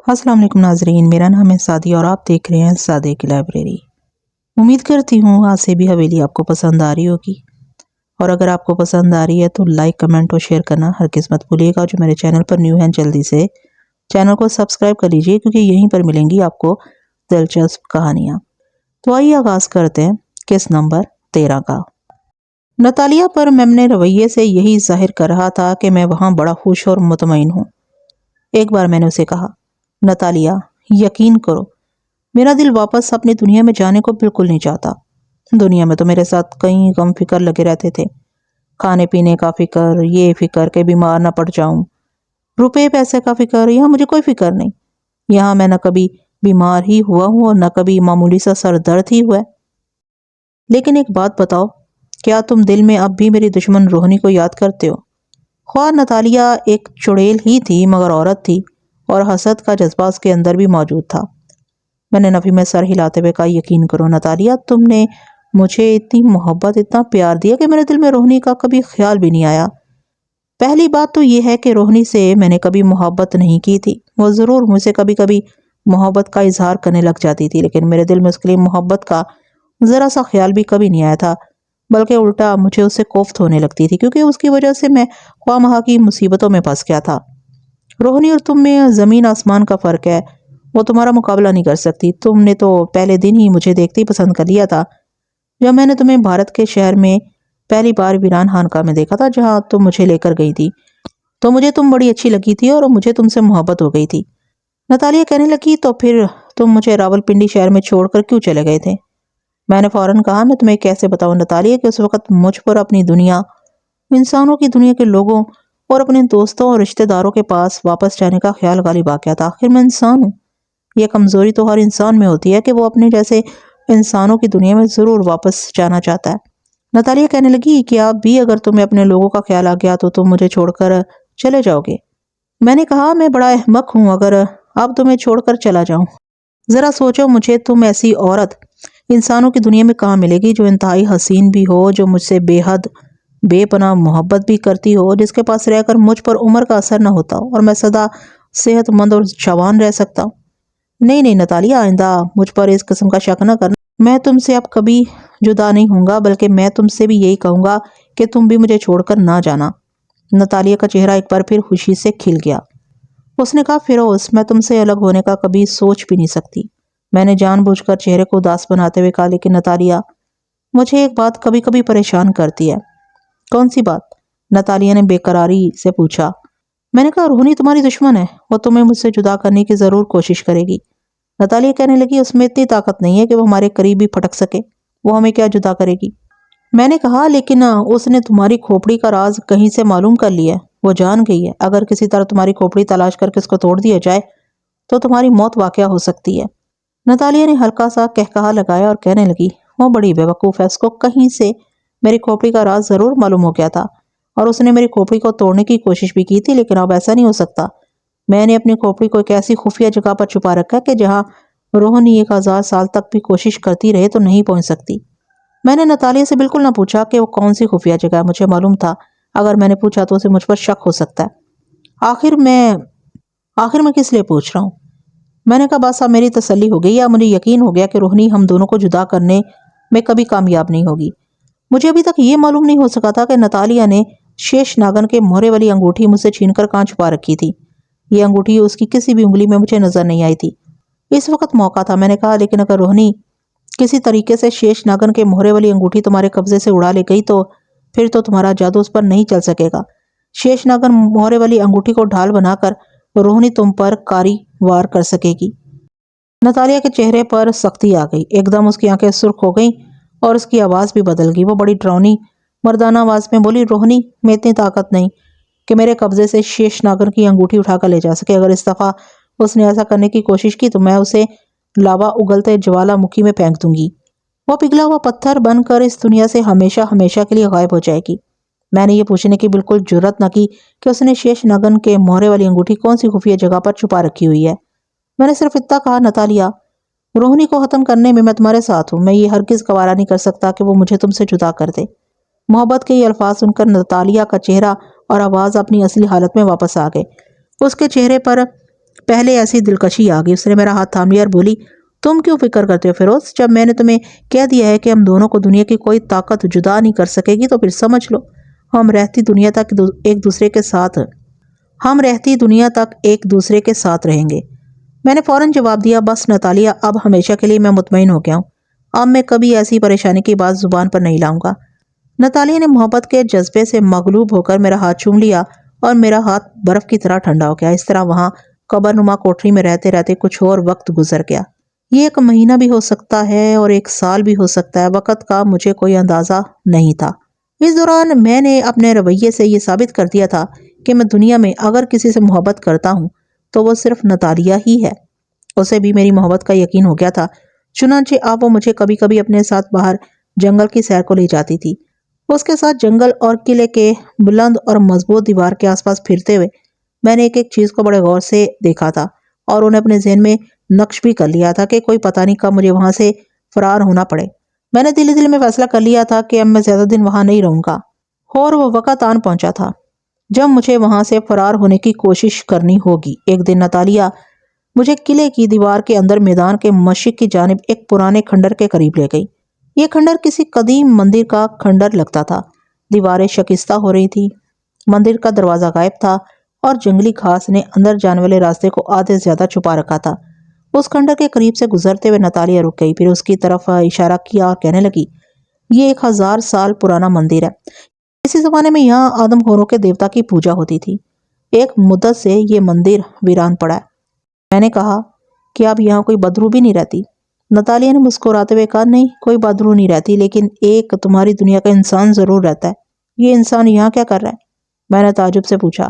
السلام علیکم ناظرین، میرا نام ہے سعدی اور آپ دیکھ رہے ہیں سعدی کی لائبریری۔ امید کرتی ہوں آج سے بھی حویلی آپ کو پسند آ رہی ہوگی، اور اگر آپ کو پسند آ رہی ہے تو لائک، کمنٹ اور شیئر کرنا ہرگز مت بھولیے گا۔ جو میرے چینل پر نیو ہیں جلدی سے چینل کو سبسکرائب کر لیجئے، کیونکہ یہیں پر ملیں گی آپ کو دلچسپ کہانیاں۔ تو آئیے آغاز کرتے ہیں قسط نمبر 13 کا۔ نتالیہ پر میں اپنے رویے سے یہی ظاہر کر رہا تھا کہ میں وہاں بڑا خوش اور مطمئن ہوں۔ ایک بار میں نے اسے کہا، نتالیہ، یقین کرو، میرا دل واپس اپنی دنیا میں جانے کو بالکل نہیں چاہتا۔ دنیا میں تو میرے ساتھ کئی غم فکر لگے رہتے تھے، کھانے پینے کا فکر، یہ فکر کہ بیمار نہ پڑ جاؤں، روپے پیسے کا فکر۔ یہاں مجھے کوئی فکر نہیں۔ یہاں میں نہ کبھی بیمار ہی ہوا ہوں اور نہ کبھی معمولی سا سر درد ہی ہوا ہے۔ لیکن ایک بات بتاؤ، کیا تم دل میں اب بھی میری دشمن روہنی کو یاد کرتے ہو؟ خواہ نتالیہ ایک چڑیل ہی تھی مگر عورت تھی، اور حسد کا جذبہ اس کے اندر بھی موجود تھا۔ میں نے نفی میں سر ہلاتے ہوئے کہا، یقین کرو نتالیہ، تم نے مجھے اتنی محبت، اتنا پیار دیا کہ میرے دل میں روہنی کا کبھی خیال بھی نہیں آیا۔ پہلی بات تو یہ ہے کہ روہنی سے میں نے کبھی محبت نہیں کی تھی۔ وہ ضرور مجھ سے کبھی کبھی محبت کا اظہار کرنے لگ جاتی تھی، لیکن میرے دل میں اس کے لیے محبت کا ذرا سا خیال بھی کبھی نہیں آیا تھا، بلکہ الٹا مجھے اس سے کوفت ہونے لگتی تھی، کیونکہ اس کی وجہ سے میں خواہ مخواہ کی مصیبتوں میں پھنس گیا تھا۔ روہنی اور تم میں زمین آسمان کا فرق ہے، وہ تمہارا مقابلہ نہیں کر سکتی۔ تم نے تو پہلے دن ہی مجھے دیکھتے ہی پسند کر لیا تھا۔ جب میں نے تمہیں بھارت کے شہر میں پہلی بار ویران خانقاہ میں دیکھا تھا، جہاں تم مجھے لے کر گئی تھی، تو مجھے تم بڑی اچھی لگی تھی اور مجھے تم سے محبت ہو گئی تھی۔ نتالیہ کہنے لگی، تو پھر تم مجھے راولپنڈی شہر میں چھوڑ کر کیوں چلے گئے تھے؟ میں نے فوراً کہا، میں تمہیں کیسے بتاؤں نتالیہ کہ اس وقت مجھ پر اپنی دنیا، انسانوں کی دنیا کے لوگوں اور اپنے دوستوں اور رشتہ داروں کے پاس واپس جانے کا خیال غالب آ گیا تھا۔ آخر میں انسان ہوں، یہ کمزوری تو ہر انسان میں ہوتی ہے کہ وہ اپنے جیسے انسانوں کی دنیا میں ضرور واپس جانا چاہتا ہے۔ نتالیہ کہنے لگی کہ اب بھی اگر تمہیں اپنے لوگوں کا خیال آ گیا تو تم مجھے چھوڑ کر چلے جاؤ گے؟ میں نے کہا، میں بڑا احمق ہوں اگر اب تمہیں چھوڑ کر چلا جاؤں۔ ذرا سوچو، مجھے تم ایسی عورت انسانوں کی دنیا میں کہاں ملے گی جو انتہائی حسین بھی ہو، جو مجھ سے بے حد بے پناہ محبت بھی کرتی ہو، جس کے پاس رہ کر مجھ پر عمر کا اثر نہ ہوتا ہو اور میں سدا صحت مند اور جوان رہ سکتا ہوں۔ نہیں نہیں نتالیہ، آئندہ مجھ پر اس قسم کا شک نہ کرنا۔ میں تم سے اب کبھی جدا نہیں ہوں گا، بلکہ میں تم سے بھی یہی کہوں گا کہ تم بھی مجھے چھوڑ کر نہ جانا۔ نتالیہ کا چہرہ ایک بار پھر خوشی سے کھل گیا۔ اس نے کہا، فیروز، میں تم سے الگ ہونے کا کبھی سوچ بھی نہیں سکتی۔ میں نے جان بوجھ کر چہرے کو اداس بناتے ہوئے کہا، لیکن نتالیہ، مجھے ایک بات کبھی کبھی پریشان کرتی ہے۔ کون سی بات؟ نتالیہ نے بے قراری سے پوچھا۔ میں نے کہا، روہنی تمہاری دشمن ہے، وہ تمہیں مجھ سے جدا کرنے کی ضرور کوشش کرے گی۔ نتالیہ کہنے لگی، اس میں اتنی طاقت نہیں ہے کہ وہ ہمارے قریب بھی پھٹک سکے، وہ ہمیں کیا جدا کرے گی؟ میں نے کہا، لیکن اس نے تمہاری کھوپڑی کا راز کہیں سے معلوم کر لیا ہے، وہ جان گئی ہے۔ اگر کسی طرح تمہاری کھوپڑی تلاش کر کے اس کو توڑ دیا جائے تو تمہاری موت واقع ہو سکتی ہے۔ نتالیہ نے ہلکا سا قہقہا لگایا اور کہنے لگی، وہ بڑی بے وقوف ہے، اس کو کہیں سے میری کھوپڑی کا راز ضرور معلوم ہو گیا تھا اور اس نے میری کھوپڑی کو توڑنے کی کوشش بھی کی تھی، لیکن اب ایسا نہیں ہو سکتا۔ میں نے اپنی کھوپڑی کو ایک ایسی خفیہ جگہ پر چھپا رکھا ہے کہ جہاں روہنی 1000 سال تک بھی کوشش کرتی رہے تو نہیں پہنچ سکتی۔ میں نے نتالیہ سے بالکل نہ پوچھا کہ وہ کون سی خفیہ جگہ ہے، مجھے معلوم تھا اگر میں نے پوچھا تو اسے مجھ پر شک ہو سکتا ہے۔ آخر میں کس لیے پوچھ رہا ہوں؟ میں نے کہا، بس اب میری تسلی ہو گئی ہے، اب مجھے یقین ہو گیا کہ روہنی ہم دونوں کو جدا کرنے میں کبھی کامیاب نہیں ہوگی۔ مجھے ابھی تک یہ معلوم نہیں ہو سکا تھا کہ نتالیہ نے شیش ناگن کے مہرے والی انگوٹھی مجھ سے چھین کر کہاں چھپا رکھی تھی۔ یہ انگوٹھی اس کی کسی بھی انگلی میں مجھے نظر نہیں آئی تھی۔ اس وقت موقع تھا۔ میں نے کہا، لیکن اگر روہنی کسی طریقے سے شیش ناگن کے مہرے والی انگوٹھی تمہارے قبضے سے اڑا لے گئی تو پھر تو تمہارا جادو اس پر نہیں چل سکے گا۔ شیش ناگن مہرے والی انگوٹھی کو ڈھال بنا کر روہنی تم پر کاری وار کر سکے گی۔ نتالیہ کے چہرے پر سختی آ گئی، ایک دم اس کی آنکھیں سرخ ہو گئیں اور اس کی آواز بھی بدل گئی۔ وہ بڑی ڈراؤنی مردانہ آواز میں بولی، روہنی، میں اتنی طاقت نہیں کہ میرے قبضے سے شیش ناگن کی انگوٹھی اٹھا کر لے جا سکے۔ اگر اس دفعہ اس نے ایسا کرنے کی کوشش کی تو میں اسے لاوا اگلتے جوالا مکھی میں پھینک دوں گی۔ وہ پگھلا ہوا پتھر بن کر اس دنیا سے ہمیشہ ہمیشہ کے لیے غائب ہو جائے گی۔ میں نے یہ پوچھنے کی بالکل جرات نہ کی کہ اس نے شیش ناگن کے مہرے والی انگوٹھی کون سی خفیہ جگہ پر چھپا رکھی ہوئی ہے۔ میں نے صرف اتنا کہا، نتالیہ، روہنی کو ختم کرنے میں تمہارے ساتھ ہوں۔ میں یہ ہرگز گوارا نہیں کر سکتا کہ وہ مجھے تم سے جدا کر دے۔ محبت کے یہ الفاظ سن کر نتالیہ کا چہرہ اور آواز اپنی اصلی حالت میں واپس آ گئے۔ اس کے چہرے پر پہلے ایسی دلکشی آ گئی۔ اس نے میرا ہاتھ تھام لیا اور بولی، تم کیوں فکر کرتے ہو فیروز؟ جب میں نے تمہیں کہہ دیا ہے کہ ہم دونوں کو دنیا کی کوئی طاقت جدا نہیں کر سکے گی تو پھر سمجھ لو ہم رہتی دنیا تک ایک دوسرے کے ساتھ رہیں گے۔ میں نے فوراً جواب دیا، بس نتالیہ، اب ہمیشہ کے لیے میں مطمئن ہو گیا ہوں۔ اب میں کبھی ایسی پریشانی کی بات زبان پر نہیں لاؤں گا۔ نتالیہ نے محبت کے جذبے سے مغلوب ہو کر میرا ہاتھ چوم لیا اور میرا ہاتھ برف کی طرح ٹھنڈا ہو گیا۔ اس طرح وہاں قبر نما کوٹری میں رہتے رہتے کچھ اور وقت گزر گیا۔ یہ 1 مہینہ بھی ہو سکتا ہے اور 1 سال بھی ہو سکتا ہے، وقت کا مجھے کوئی اندازہ نہیں تھا۔ اس دوران میں نے اپنے رویے سے یہ ثابت کر دیا تھا کہ میں دنیا میں اگر کسی سے محبت کرتا ہوں تو وہ صرف نتالیہ ہی ہے۔ اسے بھی میری محبت کا یقین ہو گیا تھا، چنانچہ اب وہ مجھے کبھی کبھی اپنے ساتھ باہر جنگل کی سیر کو لے جاتی تھی۔ اس کے ساتھ جنگل اور قلعے کے بلند اور مضبوط دیوار کے آس پاس پھرتے ہوئے میں نے ایک چیز کو بڑے غور سے دیکھا تھا اور انہیں اپنے ذہن میں نقش بھی کر لیا تھا کہ کوئی پتہ نہیں کب مجھے وہاں سے فرار ہونا پڑے۔ میں نے دل میں فیصلہ کر لیا تھا کہ اب میں زیادہ دن وہاں نہیں رہوں گا، اور وہ وقت آن پہنچا تھا جب مجھے وہاں سے فرار ہونے کی کوشش کرنی ہوگی۔ ایک دن نتالیہ مجھے قلعے کی دیوار کے اندر میدان کے مشرق کی جانب ایک پرانے کھنڈر کے قریب لے گئی۔ یہ کھنڈر کسی قدیم مندر کا کھنڈر لگتا تھا۔ دیواریں شکستہ ہو رہی تھی، مندر کا دروازہ غائب تھا اور جنگلی گھاس نے اندر جانے والے راستے کو آدھے سے زیادہ چھپا رکھا تھا۔ اس کھنڈر کے قریب سے گزرتے ہوئے نتالیہ رک گئی، پھر اس کی طرف اشارہ کیا اور کہنے لگی، یہ 1000 سال پرانا مندر ہے۔ اسی زمانے میں یہاں آدم خوروں کے دیوتا کی پوجا ہوتی تھی۔ ایک مدت سے یہ مندر ویران پڑا ہے۔ میں نے کہا کہ اب یہاں کوئی بدروح بھی نہیں رہتی؟ نتالیہ نے مسکراتے ہوئے کہا، نہیں، کوئی بدروح نہیں رہتی، لیکن ایک تمہاری دنیا کا انسان ضرور رہتا ہے۔ یہ انسان یہاں کیا کر رہا ہے؟ میں نے تعجب سے پوچھا۔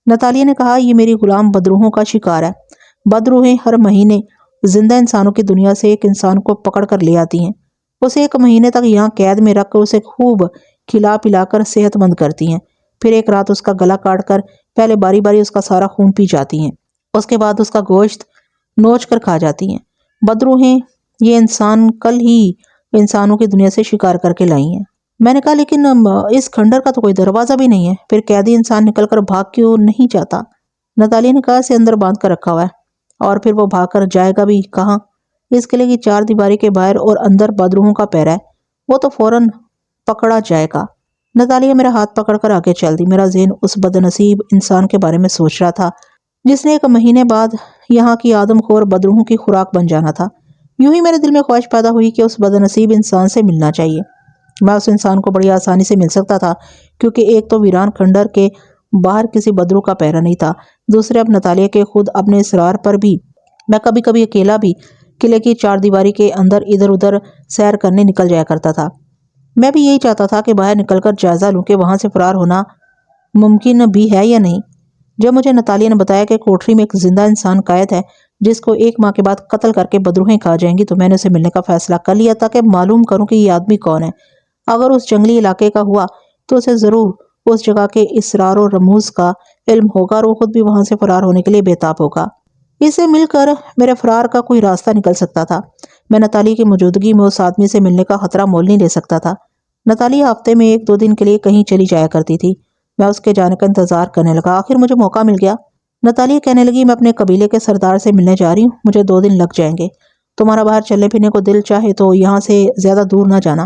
نتالیہ نے کہا، یہ میری غلام بدروحوں کا شکار ہے۔ بدروحیں ہر مہینے زندہ انسانوں کی دنیا سے ایک انسان کو پکڑ کر لے آتی ہیں، اسے 1 مہینے تک یہاں قید میں رکھ کر اسے خوب کھلا پلا کر صحت مند کرتی ہیں، پھر ایک رات اس کا گلا کاٹ کر پہلے باری باری اس کا سارا خون پی جاتی ہیں، اس کے بعد اس کا گوشت نوچ کر کھا جاتی ہیں۔ بدروحیں یہ انسان کل ہی انسانوں کی دنیا سے شکار کر کے لائی ہیں۔ میں نے کہا، لیکن اس کھنڈر کا تو کوئی دروازہ بھی نہیں ہے، پھر قیدی انسان نکل کر بھاگ کیوں نہیں جاتا؟ نتالیہ نے کہا، اسے اندر باندھ کر رکھا ہوا ہے، اور پھر وہ بھاگ کر جائے گا بھی کہاں؟ اس قلعے کی 4 دیواری کے باہر اور اندر بدروحوں کا پہرا ہے، وہ تو فوراً پکڑا جائے گا۔ نتالیہ میرا ہاتھ پکڑ کر آگے چل دی۔ میرا ذہن اس بدنصیب انسان کے بارے میں سوچ رہا تھا جس نے 1 مہینے بعد یہاں کی آدم خور بدروحوں کی خوراک بن جانا تھا۔ یوں ہی میرے دل میں خواہش پیدا ہوئی کہ اس بدنصیب انسان سے ملنا چاہیے۔ میں اس انسان کو بڑی آسانی سے مل سکتا تھا، کیونکہ ایک تو ویران کھنڈر کے باہر کسی بدروح کا پہرا نہیں تھا، دوسرے اب نتالیہ کے خود اپنے اصرار پر بھی میں کبھی کبھی اکیلا بھی قلعے کی 4 دیواری کے اندر ادھر ادھر سیر کرنے نکل جایا کرتا تھا۔ میں بھی یہی چاہتا تھا کہ باہر نکل کر جائزہ لوں کہ وہاں سے فرار ہونا ممکن بھی ہے یا نہیں۔ جب مجھے نتالیہ نے بتایا کہ کوٹری میں ایک زندہ انسان قید ہے جس کو 1 ماہ کے بعد قتل کر کے بدروہیں کھا جائیں گی، تو میں نے اسے ملنے کا فیصلہ کر لیا تاکہ معلوم کروں کہ یہ آدمی کون ہے۔ اگر اس جنگلی علاقے کا ہوا تو اسے ضرور اس جگہ کے اسرار و رموز کا علم ہوگا اور وہ خود بھی وہاں سے فرار ہونے کے لیے بےتاب ہوگا۔ اس سے مل کر میرے فرار کا کوئی راستہ نکل سکتا تھا۔ میں نتالیہ کی موجودگی میں اس آدمی سے ملنے کا خطرہ مول نہیں لے سکتا تھا۔ نتالیہ ہفتے میں 1-2 دن کے لیے کہیں چلی جایا کرتی تھی۔ میں اس کے جانے کا انتظار کرنے لگا۔ آخر مجھے موقع مل گیا۔ نتالیہ کہنے لگی، میں اپنے قبیلے کے سردار سے ملنے جا رہی ہوں، مجھے 2 دن لگ جائیں گے۔ تمہارا باہر چلنے پھرنے کو دل چاہے تو یہاں سے زیادہ دور نہ جانا۔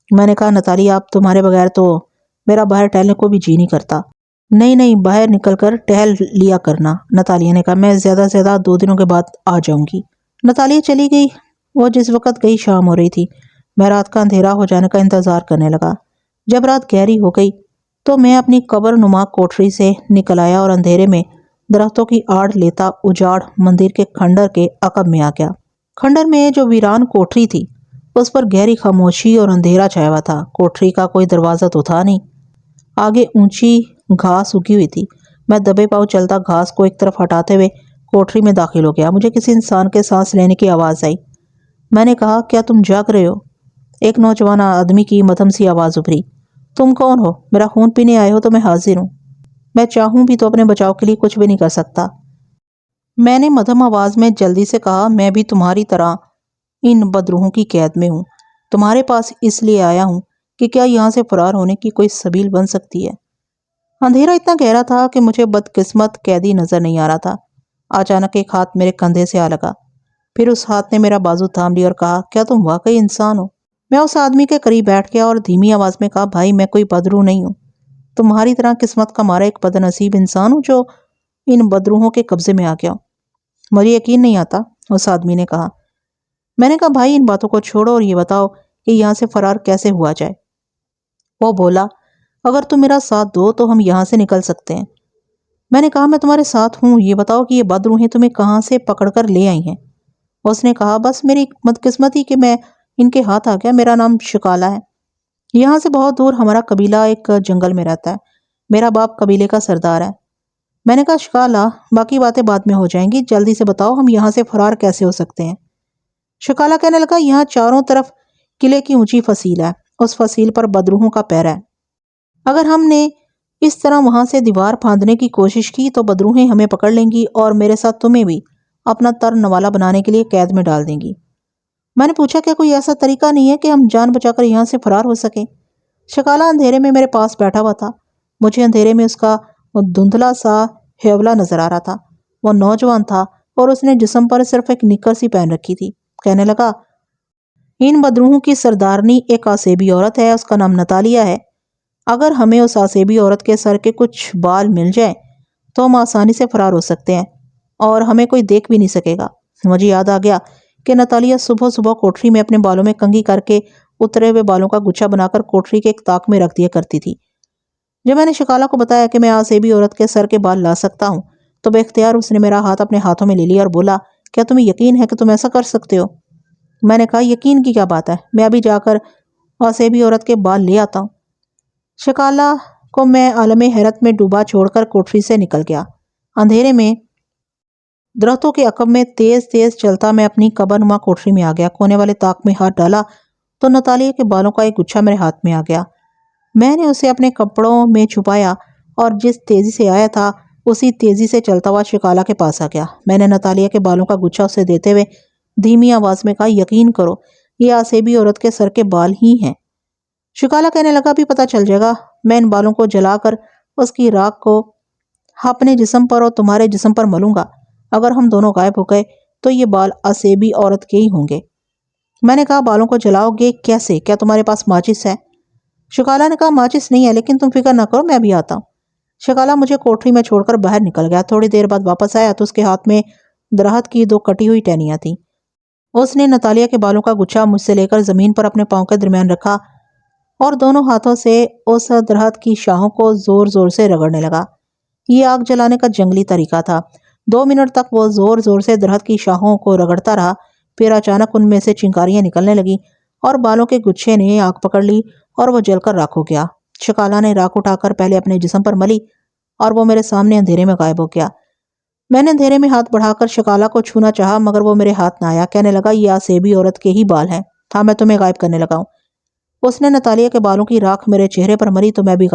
میں نے کہا، نتالیہ، اب تمہارے بغیر تو میرا باہر ٹہلنے کو بھی جی نہیں کرتا۔ نہیں، باہر نکل کر ٹہل لیا کرنا، نتالیہ نے کہا، میں زیادہ سے زیادہ 2 دنوں کے بعد آ جاؤں گی۔ نتالیہ چلی گئی۔ وہ جس وقت گئی شام ہو رہی تھی۔ میں رات کا اندھیرا ہو جانے کا انتظار کرنے لگا۔ جب رات گہری ہو گئی تو میں اپنی قبر نما کوٹری سے نکل آیا اور اندھیرے میں درختوں کی آڑ لیتا اجاڑ مندر کے کھنڈر کے عقب میں آ گیا۔ کھنڈر میں جو ویران کوٹری تھی اس پر گہری خاموشی اور اندھیرا چھایا ہوا تھا۔ کوٹری کا کوئی دروازہ تو تھا نہیں۔ آگے اونچی گھاس اگی ہوئی تھی۔ میں دبے پاؤں چلتا گھاس کو ایک طرف ہٹاتے ہوئے کوٹری میں داخل ہو گیا۔ مجھے کسی انسان کے سانس لینے کی آواز آئی۔ میں نے کہا، کیا تم جاگ رہے ہو؟ ایک نوجوان آدمی کی مدھم سی آواز ابھری۔ تم کون ہو؟ میرا خون پینے آئے ہو تو میں حاضر ہوں۔ میں چاہوں بھی تو اپنے بچاؤ کے لیے کچھ بھی نہیں کر سکتا۔ میں نے مدھم آواز میں جلدی سے کہا، میں بھی تمہاری طرح ان بدروحوں کی قید میں ہوں۔ تمہارے پاس اس لیے آیا ہوں کہ کیا یہاں سے فرار ہونے کی کوئی سبیل بن سکتی ہے؟ اندھیرا اتنا گہرا تھا کہ مجھے بدقسمت قیدی نظر نہیں آ رہا تھا۔ اچانک ایک ہاتھ میرے کندھے سے آ لگا، پھر اس ہاتھ نے میرا بازو تھام لیا اور کہا، کیا تم واقعی انسان ہو؟ میں اس آدمی کے قریب بیٹھ گیا اور دھیمی آواز میں کہا، بھائی میں کوئی بدروح نہیں ہوں، تمہاری طرح قسمت کا مارا ایک بد نصیب انسان ہوں جو ان بدروحوں کے قبضے میں آ گیا ہوں۔ مجھے یقین نہیں آتا، اس آدمی نے کہا۔ میں نے کہا، بھائی ان باتوں کو چھوڑو اور یہ بتاؤ کہ یہاں سے فرار کیسے ہوا جائے؟ وہ بولا، اگر تم میرا ساتھ دو تو ہم یہاں سے نکل سکتے ہیں۔ میں نے کہا، میں تمہارے ساتھ ہوں، یہ بتاؤ کہ یہ بدروحیں تمہیں کہاں سے پکڑ کر لے آئی ہیں؟ اس نے کہا، بس میری بدقسمتی کہ میں ان کے ہاتھ آ گیا۔ میرا نام شکالہ ہے، یہاں سے بہت دور ہمارا قبیلہ ایک جنگل میں رہتا ہے، میرا باپ قبیلے کا سردار ہے۔ میں نے کہا، شکالہ باقی باتیں بعد میں ہو جائیں گی، جلدی سے بتاؤ ہم یہاں سے فرار کیسے ہو سکتے ہیں؟ شکالہ کہنے لگا، یہاں چاروں طرف قلعے کی اونچی فصیل ہے، اس فصیل پر بدروحوں کا پہرا ہے، اگر ہم نے اس طرح وہاں سے دیوار پھاندنے کی کوشش کی تو بدروحیں ہمیں پکڑ لیں گی اور میرے ساتھ تمہیں بھی اپنا تر نوالا بنانے کے لیے قید میں ڈال دیں گی۔ میں نے پوچھا، کیا کوئی ایسا طریقہ نہیں ہے کہ ہم جان بچا کر یہاں سے فرار ہو سکیں؟ شکالہ اندھیرے میں میرے پاس بیٹھا ہوا تھا، مجھے اندھیرے میں اس کا دھندلا سا ہیولا نظر آ رہا تھا۔ وہ نوجوان تھا اور اس نے جسم پر صرف ایک نکر سی پہن رکھی تھی۔ کہنے لگا، ان بدروحوں کی سردارنی ایک آسیبی عورت ہے، اس کا نام نتالیہ ہے، اگر ہمیں اس آسیبی عورت کے سر کے کچھ بال مل جائیں تو ہم آسانی سے فرار ہو سکتے ہیں اور ہمیں کوئی دیکھ بھی نہیں سکے گا۔ مجھے یاد آ گیا کہ نتالیہ صبح صبح کوٹری میں اپنے بالوں میں کنگھی کر کے اترے ہوئے بالوں کا گچھا بنا کر کوٹری کے ایک طاق میں رکھ دیا کرتی تھی۔ جب میں نے شکالہ کو بتایا کہ میں آسیبی عورت کے سر کے بال لا سکتا ہوں تو بے اختیار اس نے میرا ہاتھ اپنے ہاتھوں میں لے لیا اور بولا، کیا تمہیں یقین ہے کہ تم ایسا کر سکتے ہو؟ میں نے کہا، یقین کی کیا بات ہے، میں ابھی جا کر آسیبی عورت کے بال لے آتا ہوں۔ شکالہ کو میں عالم حیرت میں ڈوبا چھوڑ کر کوٹری سے نکل گیا۔ اندھیرے میں درختوں کے عقب میں تیز تیز چلتا میں اپنی قبر نما کوٹری میں آ گیا۔ کونے والے طاق میں ہاتھ ڈالا تو نتالیہ کے بالوں کا ایک گچھا میرے ہاتھ میں آ گیا۔ میں نے اسے اپنے کپڑوں میں چھپایا اور جس تیزی سے آیا تھا اسی تیزی سے چلتا ہوا شکالہ کے پاس آ گیا۔ میں نے نتالیہ کے بالوں کا گچھا اسے دیتے ہوئے دھیمی آواز میں کہا، یقین کرو یہ آسیبی عورت کے سر کے بال ہی ہیں۔ شکالہ کہنے لگا، بھی پتہ چل جائے گا، میں ان بالوں کو جلا کر اس کی راکھ کو اپنے جسم پر اور تمہارے جسم پر ملوں گا، اگر ہم دونوں غائب ہو گئے تو یہ بال آسیبی عورت کے ہی ہوں گے۔ میں نے کہا، بالوں کو جلاؤ گے کیسے؟ کیا تمہارے پاس ماچس ہے؟ شکالہ نے کہا، ماچس نہیں ہے، لیکن تم فکر نہ کرو، میں بھی آتا ہوں۔ شکالہ مجھے کوٹری میں چھوڑ کر باہر نکل گیا۔ تھوڑی دیر بعد واپس آیا تو اس کے ہاتھ میں درخت کی 2 کٹی ہوئی ٹہنیاں تھیں۔ اس نے نتالیہ کے بالوں کا گچھا مجھ سے لے کر زمین پر اپنے پاؤں کے درمیان رکھا اور دونوں ہاتھوں سے اس درخت کی شاخوں کو زور زور سے رگڑنے لگا۔ یہ آگ جلانے کا جنگلی طریقہ تھا۔ 2 منٹ تک وہ زور زور سے درخت کی شاخوں کو رگڑتا رہا، پھر اچانک ان میں سے چنگاریاں نکلنے لگیں اور بالوں کے گچھے نے آگ پکڑ لی اور وہ جل کر راکھ ہو گیا۔ شکالہ نے راکھ اٹھا کر پہلے اپنے جسم پر ملی اور وہ میرے سامنے اندھیرے میں غائب ہو گیا۔ میں نے اندھیرے میں ہاتھ بڑھا کر شکالہ کو چھونا چاہا مگر وہ میرے ہاتھ نہ آیا۔ کہنے لگا، یہ آسیبی عورت کے ہی بال ہیں، ہاں میں تمہیں غائب کرنے لگا ہوں۔ اس نے نتالیہ کے بالوں کی راکھ میرے چہرے پر مری تو میں بھی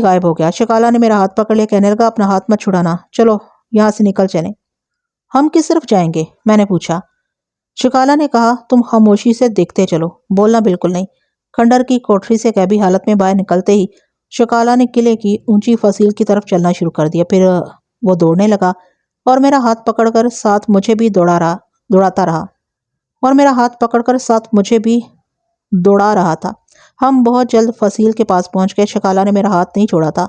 غائب ہو گیا۔ شکالہ نے میرا ہاتھ پکڑ لیا، کہنے لگا، اپنا ہاتھ مت چھڑانا، چلو یہاں سے نکل چلیں۔ ہم کس طرف جائیں گے؟ میں نے پوچھا۔ شکالہ نے کہا، تم خاموشی سے دیکھتے چلو، بولنا بالکل نہیں۔ کھنڈر کی کوٹری سے قیبی حالت میں باہر نکلتے ہی شکالہ نے قلعے کی اونچی فصیل کی طرف چلنا شروع کر دیا۔ پھر وہ دوڑنے لگا اور میرا ہاتھ پکڑ کر ساتھ مجھے بھی دوڑا رہا تھا۔ ہم بہت جلد فصیل کے پاس پہنچ گئے۔ شکالہ نے میرا ہاتھ نہیں چھوڑا تھا،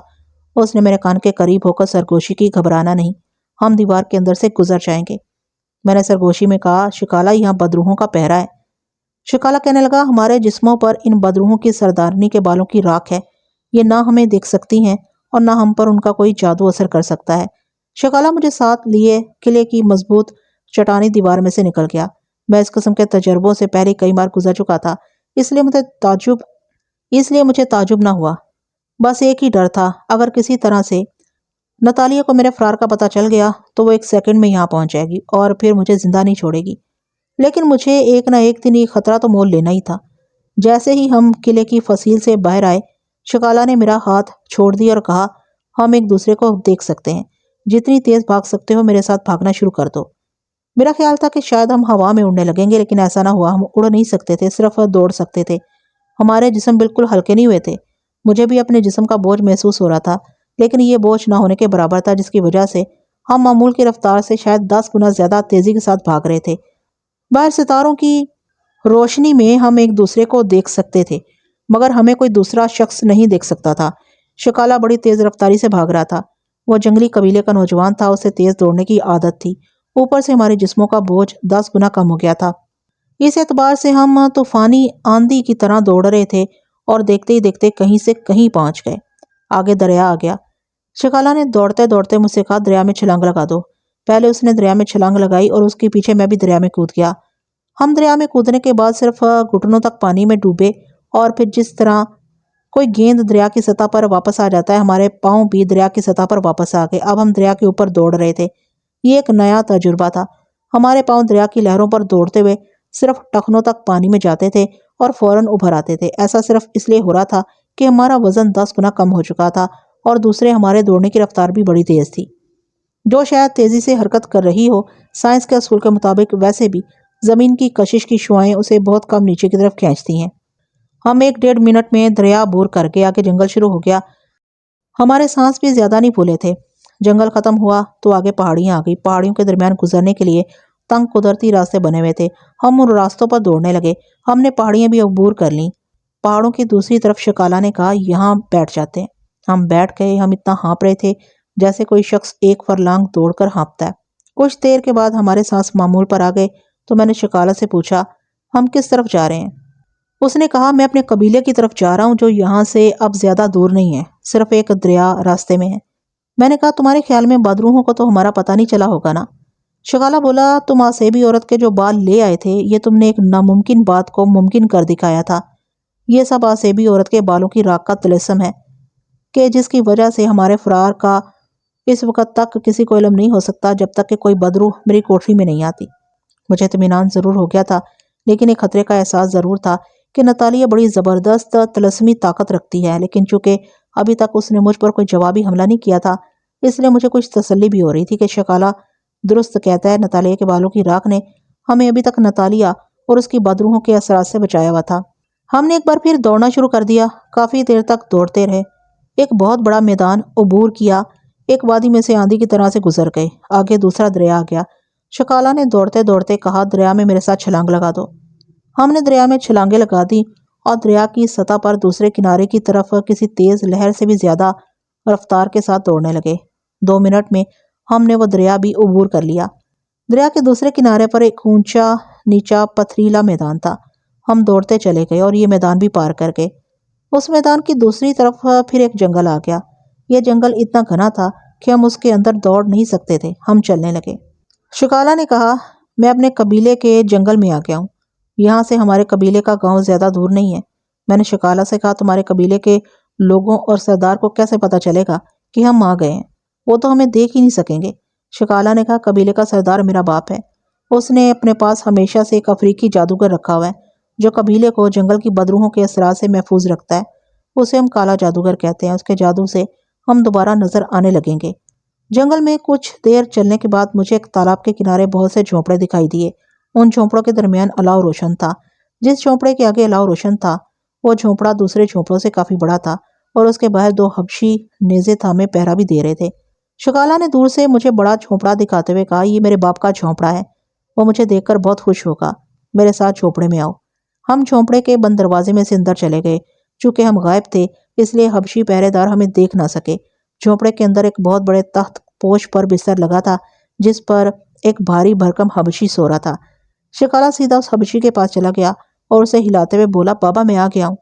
اس نے میرے کان کے قریب ہو کر سرگوشی کی، گھبرانا نہیں، ہم دیوار کے اندر سے گزر جائیں گے۔ میں نے سرگوشی میں کہا، شکالہ یہاں بدروحوں کا پہرا ہے۔ شکالہ کہنے لگا، ہمارے جسموں پر ان بدروحوں کی سردارنی کے بالوں کی راکھ ہے، یہ نہ ہمیں دیکھ سکتی ہیں اور نہ ہم پر ان کا کوئی جادو اثر کر سکتا ہے۔ شکالہ مجھے ساتھ لیے قلعے کی مضبوط چٹانی دیوار میں سے نکل گیا۔ میں اس قسم کے تجربوں سے پہلے کئی بار گزر چکا تھا، اس لیے مجھے تعجب نہ ہوا۔ بس ایک ہی ڈر تھا، اگر کسی طرح سے نتالیہ کو میرے فرار کا پتہ چل گیا تو وہ 1 سیکنڈ میں یہاں پہنچ جائے گی اور پھر مجھے زندہ نہیں چھوڑے گی۔ لیکن مجھے ایک نہ ایک دن یہ خطرہ تو مول لینا ہی تھا۔ جیسے ہی ہم قلعے کی فصیل سے باہر آئے، شکالہ نے میرا ہاتھ چھوڑ دیا اور کہا، ہم ایک دوسرے کو دیکھ سکتے ہیں، جتنی تیز بھاگ سکتے ہو میرے ساتھ بھاگنا شروع کر دو۔ میرا خیال تھا کہ شاید ہم ہوا میں اڑنے لگیں گے، لیکن ایسا نہ ہوا۔ ہم اڑ نہیں سکتے تھے، صرف دوڑ سکتے تھے۔ ہمارے جسم بالکل ہلکے نہیں ہوئے تھے۔ مجھے بھی اپنے جسم کا بوجھ محسوس ہو رہا تھا، لیکن یہ بوجھ نہ ہونے کے برابر تھا، جس کی وجہ سے ہم معمول کی رفتار سے شاید 10 گنا زیادہ تیزی کے ساتھ بھاگ رہے تھے۔ باہر ستاروں کی روشنی میں ہم ایک دوسرے کو دیکھ سکتے تھے، مگر ہمیں کوئی دوسرا شخص نہیں دیکھ سکتا تھا۔ شکالہ بڑی تیز رفتاری سے بھاگ رہا تھا۔ وہ جنگلی قبیلے کا نوجوان تھا، اسے تیز دوڑنے کی عادت تھی، اوپر سے ہمارے جسموں کا بوجھ 10 گنا کم ہو گیا تھا۔ اس اعتبار سے ہم طوفانی آندھی کی طرح دوڑ رہے تھے اور دیکھتے ہی دیکھتے کہیں سے کہیں پہنچ گئے۔ آگے دریا آ گیا۔ شکالہ نے دوڑتے دوڑتے مجھ سے کہا، دریا میں چھلانگ لگا دو۔ پہلے اس نے دریا میں چھلانگ لگائی اور اس کے پیچھے میں بھی دریا میں کود گیا۔ ہم دریا میں کودنے کے بعد صرف گھٹنوں تک پانی میں ڈوبے اور پھر جس طرح کوئی گیند دریا کی سطح پر واپس آ جاتا ہے، ہمارے پاؤں بھی دریا کی سطح پر واپس آ گئے۔ اب ہم دریا کے اوپر دوڑ رہے تھے۔ یہ ایک نیا تجربہ تھا۔ ہمارے پاؤں دریا کی لہروں پر دوڑتے ہوئے صرف ٹخنوں تک پانی میں جاتے تھے اور فوراً ابھر آتے تھے۔ ایسا صرف اس لیے ہو رہا تھا کہ ہمارا وزن 10 گنا کم ہو چکا تھا اور دوسرے ہمارے دوڑنے کی رفتار بھی بڑی تیز تھی۔ جو شاید تیزی سے حرکت کر رہی ہو، سائنس کے اصول کے مطابق ویسے بھی زمین کی کشش کی شعاعیں اسے بہت کم نیچے کی طرف کھینچتی ہیں۔ ہم 1.5 منٹ میں دریا عبور کر کے آگے جنگل شروع ہو گیا۔ ہمارے سانس بھی زیادہ نہیں پھولے تھے۔ جنگل ختم ہوا تو آگے پہاڑیاں آ گئی۔ پہاڑیوں کے درمیان گزرنے کے لیے تنگ قدرتی راستے بنے ہوئے تھے۔ ہم ان راستوں پر دوڑنے لگے۔ ہم نے پہاڑیاں بھی عبور کر لیں۔ پہاڑوں کی دوسری طرف شکالہ نے کہا، یہاں بیٹھ جاتے ہیں۔ ہم بیٹھ گئے۔ ہم اتنا ہانپ رہے تھے جیسے کوئی شخص 1 فرلانگ دوڑ کر ہانپتا ہے۔ کچھ دیر کے بعد ہمارے سانس معمول پر آ گئے تو میں نے شکالہ سے پوچھا، ہم کس طرف جا رہے ہیں؟ اس نے کہا، میں اپنے قبیلے کی طرف جا رہا ہوں جو یہاں سے اب زیادہ دور نہیں ہے، صرف ایک دریا راستے میں ہے۔ میں نے کہا، تمہارے خیال میں بدروحوں کو تو ہمارا پتہ نہیں چلا ہوگا نا؟ شکالہ بولا، تم آسیبی عورت کے جو بال لے آئے تھے، یہ تم نے ایک ناممکن بات کو ممکن کر دکھایا تھا۔ یہ سب آسیبی عورت کے بالوں کی راکھ کا طلسم ہے کہ جس کی وجہ سے ہمارے فرار کا اس وقت تک کسی کو علم نہیں ہو سکتا جب تک کہ کوئی بدروح میری کوٹری میں نہیں آتی۔ مجھے اطمینان ضرور ہو گیا تھا، لیکن ایک خطرے کا احساس ضرور تھا کہ نتالیہ بڑی زبردست طلسمی طاقت رکھتی ہے، لیکن چونکہ ابھی تک اس نے مجھ پر کوئی جوابی حملہ نہیں کیا تھا، اس لیے مجھے کچھ تسلی بھی ہو رہی تھی کہ شکالہ درست کہتا ہے، نتالیہ کے بالوں کی راکھ نے ہمیں ابھی تک نتالیہ اور اس کی بدروحوں کے اثرات سے بچایا ہوا تھا۔ ہم نے ایک بار پھر دوڑنا شروع کر دیا۔ کافی دیر تک دوڑتے رہے، ایک بہت بڑا میدان عبور کیا، ایک وادی میں سے آندھی کی طرح سے گزر گئے۔ آگے دوسرا دریا آ گیا۔ شکالہ نے دوڑتے دوڑتے کہا، دریا میں میرے ساتھ چھلانگ لگا دو۔ ہم نے دریا میں چھلانگیں لگا دی اور دریا کی سطح پر دوسرے کنارے کی طرف کسی تیز لہر سے بھی زیادہ رفتار کے ساتھ دوڑنے لگے۔ 2 منٹ میں ہم نے وہ دریا بھی عبور کر لیا۔ دریا کے دوسرے کنارے پر ایک اونچا نیچا پتھریلا میدان تھا۔ ہم دوڑتے چلے گئے اور یہ میدان بھی پار کر گئے۔ اس میدان کی دوسری طرف پھر ایک جنگل آ گیا۔ یہ جنگل اتنا گھنا تھا کہ ہم اس کے اندر دوڑ نہیں سکتے تھے۔ ہم چلنے لگے۔ شکالہ نے کہا، میں اپنے قبیلے کے جنگل میں آ گیا ہوں۔ یہاں سے ہمارے قبیلے کا گاؤں زیادہ دور نہیں ہے۔ میں نے شکالہ سے کہا، تمہارے قبیلے کے لوگوں اور سردار کو کیسے پتہ چلے گا کہ ہم آ گئے ہیں؟ وہ تو ہمیں دیکھ ہی نہیں سکیں گے۔ شکالہ نے کہا، قبیلے کا سردار میرا باپ ہے۔ اس نے اپنے پاس ہمیشہ سے ایک افریقی جادوگر رکھا ہوا ہے جو قبیلے کو جنگل کی بدروحوں کے اثرات سے محفوظ رکھتا ہے۔ اسے ہم کالا جادوگر کہتے ہیں۔ اس کے جادو سے ہم دوبارہ نظر آنے لگیں گے۔ جنگل میں کچھ دیر چلنے کے بعد مجھے ایک تالاب کے کنارے بہت سے جھونپڑے دکھائی دیے۔ ان جھونپڑوں کے درمیان الاؤ روشن تھا۔ جس جھونپڑے کے آگے الاؤ روشن تھا، وہ جھونپڑا دوسرے جھونپڑوں سے کافی بڑا تھا اور اس کے باہر 2 حبشی نیزے تھامے پہرا بھی دے رہے تھے۔ شکالہ نے دور سے مجھے بڑا جھونپڑا دکھاتے ہوئے کہا، یہ میرے باپ کا جھونپڑا ہے، وہ مجھے دیکھ کر بہت خوش ہوگا، میرے ساتھ جھونپڑے میں آؤ۔ ہم جھونپڑے کے بند دروازے میں سے اندر چلے گئے۔ چونکہ ہم غائب تھے اس لیے حبشی پہرے دار ہمیں دیکھ نہ سکے۔ جھونپڑے کے اندر ایک بہت بڑے تخت پوش پر بستر لگا تھا جس پر ایک بھاری بھرکم حبشی سو رہا تھا۔ شکالہ سیدھا اس حبشی کے پاس چلا گیا اور اسے ہلاتے ہوئے بولا، بابا میں آ گیا ہوں۔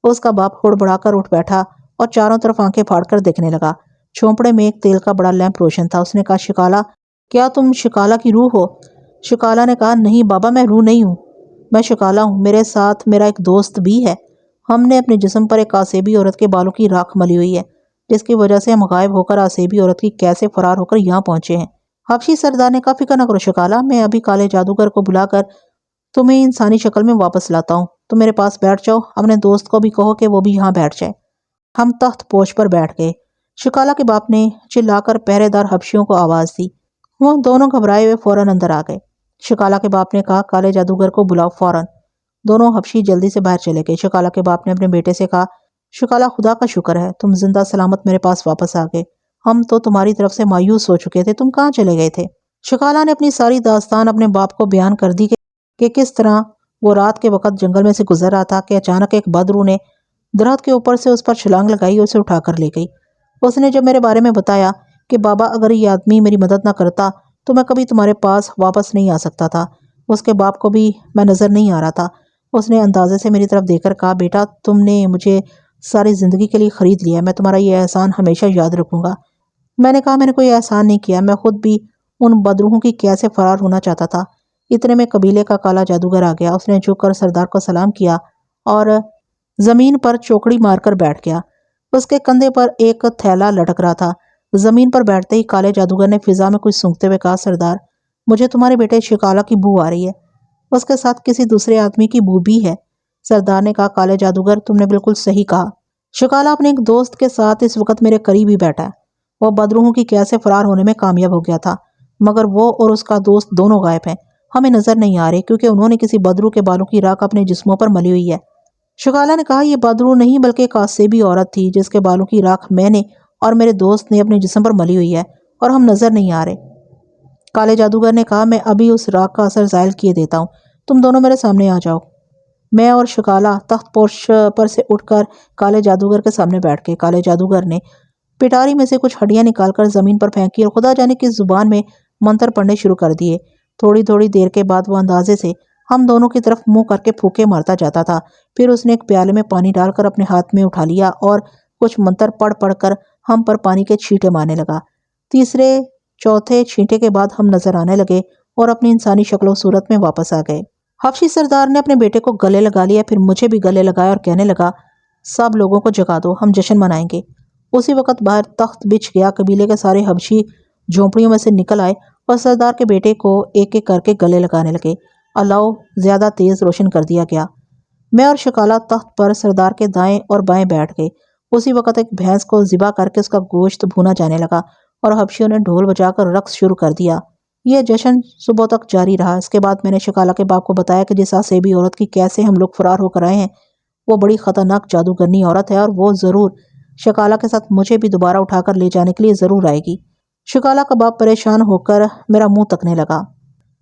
اس کا باپ ہڑبڑا کر اٹھ بیٹھا اور چاروں طرف آنکھیں پھاڑ کر دیکھنے لگا۔ جھونپڑے میں ایک تیل کا بڑا لیمپ روشن تھا۔ اس نے کہا، شکالہ، کیا تم شکالہ کی روح ہو؟ شکالہ نے کہا، نہیں بابا، میں روح نہیں ہوں، میں شکالہ ہوں، میرے ساتھ میرا ایک دوست بھی ہے۔ ہم نے اپنے جسم پر ایک آسیبی عورت کے بالوں کی راکھ ملی ہوئی ہے جس کی وجہ سے ہم غائب ہو کر آسیبی عورت کی کیسے فرار ہو کر یہاں پہنچے ہیں۔ حبشی سردار نے کہا، فکر نہ کرو شکالہ، میں ابھی کالے جادوگر کو بلا کر تمہیں انسانی شکل میں واپس لاتا ہوں۔ تم میرے پاس بیٹھ جاؤ، اپنے دوست کو بھی کہو کہ وہ بھی یہاں بیٹھ جائے۔ ہم تخت پوش پر بیٹھ گئے۔ شکالہ کے باپ نے چلا کر پہرے دار حبشیوں کو آواز دی۔ وہ دونوں گھبرائے ہوئے فوراً اندر آ گئے۔ شکالہ کے باپ نے کہا، کالے جادوگر کو بلاؤ فوراً۔ دونوں حبشی جلدی سے باہر چلے گئے۔ شکالہ کے باپ نے اپنے بیٹے سے کہا، شکالہ، خدا کا شکر ہے تم زندہ سلامت میرے پاس واپس آ گئے۔ ہم تو تمہاری طرف سے مایوس ہو چکے تھے، تم کہاں چلے گئے تھے؟ شکالہ نے اپنی ساری داستان اپنے باپ کو بیان کر دی کہ کس طرح وہ رات کے وقت جنگل میں سے گزر رہا تھا کہ اچانک ایک بدرو نے درخت کے اوپر سے اس پر چھلانگ لگائی اور اسے اٹھا کر لے گئی۔ اس نے جب میرے بارے میں بتایا کہ بابا اگر یہ آدمی میری مدد نہ کرتا تو میں کبھی تمہارے پاس واپس نہیں آ سکتا تھا۔ اس کے باپ کو بھی میں نظر نہیں آ رہا تھا۔ اس نے اندازے سے میری طرف دیکھ کر کہا، بیٹا تم نے مجھے ساری زندگی کے لیے خرید لیا، میں تمہارا یہ احسان ہمیشہ یاد رکھوں گا۔ میں نے کہا، میں نے کوئی احسان نہیں کیا، میں خود بھی ان بدروحوں کی قید سے فرار ہونا چاہتا تھا۔ اتنے میں قبیلے کا کالا جادوگر آ گیا۔ اس نے جھک کر سردار کو سلام کیا اور زمین پر چوکڑی مار کر بیٹھ گیا۔ اس کے کندھے پر ایک تھیلا لٹک رہا تھا۔ زمین پر بیٹھتے ہی کالے جادوگر نے فضا میں کچھ سونگھتے ہوئے کہا، سردار مجھے تمہارے بیٹے شکالہ کی بو آ رہی ہے۔ اس کے ساتھ کسی دوسرے آدمی کی بو بھی ہے۔ سردار نے کہا، کالے جادوگر تم نے بالکل صحیح کہا۔ شکالہ اپنے ایک دوست کے ساتھ اس وقت میرے قریب ہی بیٹھا ہے۔ وہ بدروحوں کی قید سے فرار ہونے میں کامیاب ہو گیا تھا، مگر وہ اور اس کا دوست دونوں غائب ہیں، ہمیں نظر نہیں آ رہے کیونکہ انہوں نے کسی بدرو کے بالوں کی راکھ اپنے جسموں پر ملی ہوئی ہے۔ شکالہ نے کہا، یہ بدرو نہیں بلکہ ایک آسیبی عورت تھی جس کے بالوں کی راکھ میں نے اور میرے دوست نے اپنے جسم پر ملی ہوئی ہے اور ہم نظر نہیں آ رہے۔ کالے جادوگر نے کہا، میں ابھی اس راکھ کا اثر زائل کیے دیتا ہوں، تم دونوں میرے سامنے آ جاؤ۔ میں اور شکالہ تخت پوش پر سے اٹھ کر کالے جادوگر کے سامنے بیٹھ گئے۔ کالے جادوگر نے پٹاری میں سے کچھ ہڈیاں نکال کر زمین پر پھینکی اور خدا جانے کس زبان میں منتر پڑھنے شروع کر دیے۔ تھوڑی دیر کے بعد وہ اندازے سے ہم دونوں کی طرف منہ کر کے پھونکے مارتا جاتا تھا۔ پھر اس نے ایک پیالے میں پانی ڈال کر اپنے ہاتھ میں اٹھا لیا اور کچھ منتر پڑھ کر ہم پر پانی کے چھینٹے مارنے لگا۔ تیسرے چوتھے چھینٹے کے بعد ہم نظر آنے لگے اور اپنی انسانی شکل و صورت میں واپس آ گئے۔ حبشی سردار نے اپنے بیٹے کو گلے لگا لیا، پھر مجھے بھی گلے لگایا اور کہنے لگا، سب لوگوں کو جگا دو، ہم جشن منائیں گے۔ اسی وقت باہر تخت بچھ گیا۔ قبیلے کے سارے حبشی جھونپڑیوں میں سے نکل آئے اور سردار کے بیٹے کو ایک ایک کر کے گلے لگانے لگے۔ اللہ زیادہ تیز روشن کر دیا گیا۔ میں اور شکالہ تخت پر سردار کے دائیں اور بائیں بیٹھ گئے۔ اسی وقت ایک بھینس کو ذبح کر کے اس کا گوشت بھونا جانے لگا اور حبشیوں نے ڈھول بجا کر رقص شروع کر دیا۔ یہ جشن صبح تک جاری رہا۔ اس کے بعد میں نے شکالہ کے باپ کو بتایا کہ جس آسیبی عورت کی قید سے ہم لوگ فرار ہو کر آئے ہیں وہ بڑی خطرناک جادوگرنی عورت ہے اور وہ ضرور شکالہ کے ساتھ مجھے بھی دوبارہ اٹھا کر لے جانے کے لیے ضرور آئے گی۔ شکالہ کا باپ پریشان ہو کر میرا منہ تکنے لگا۔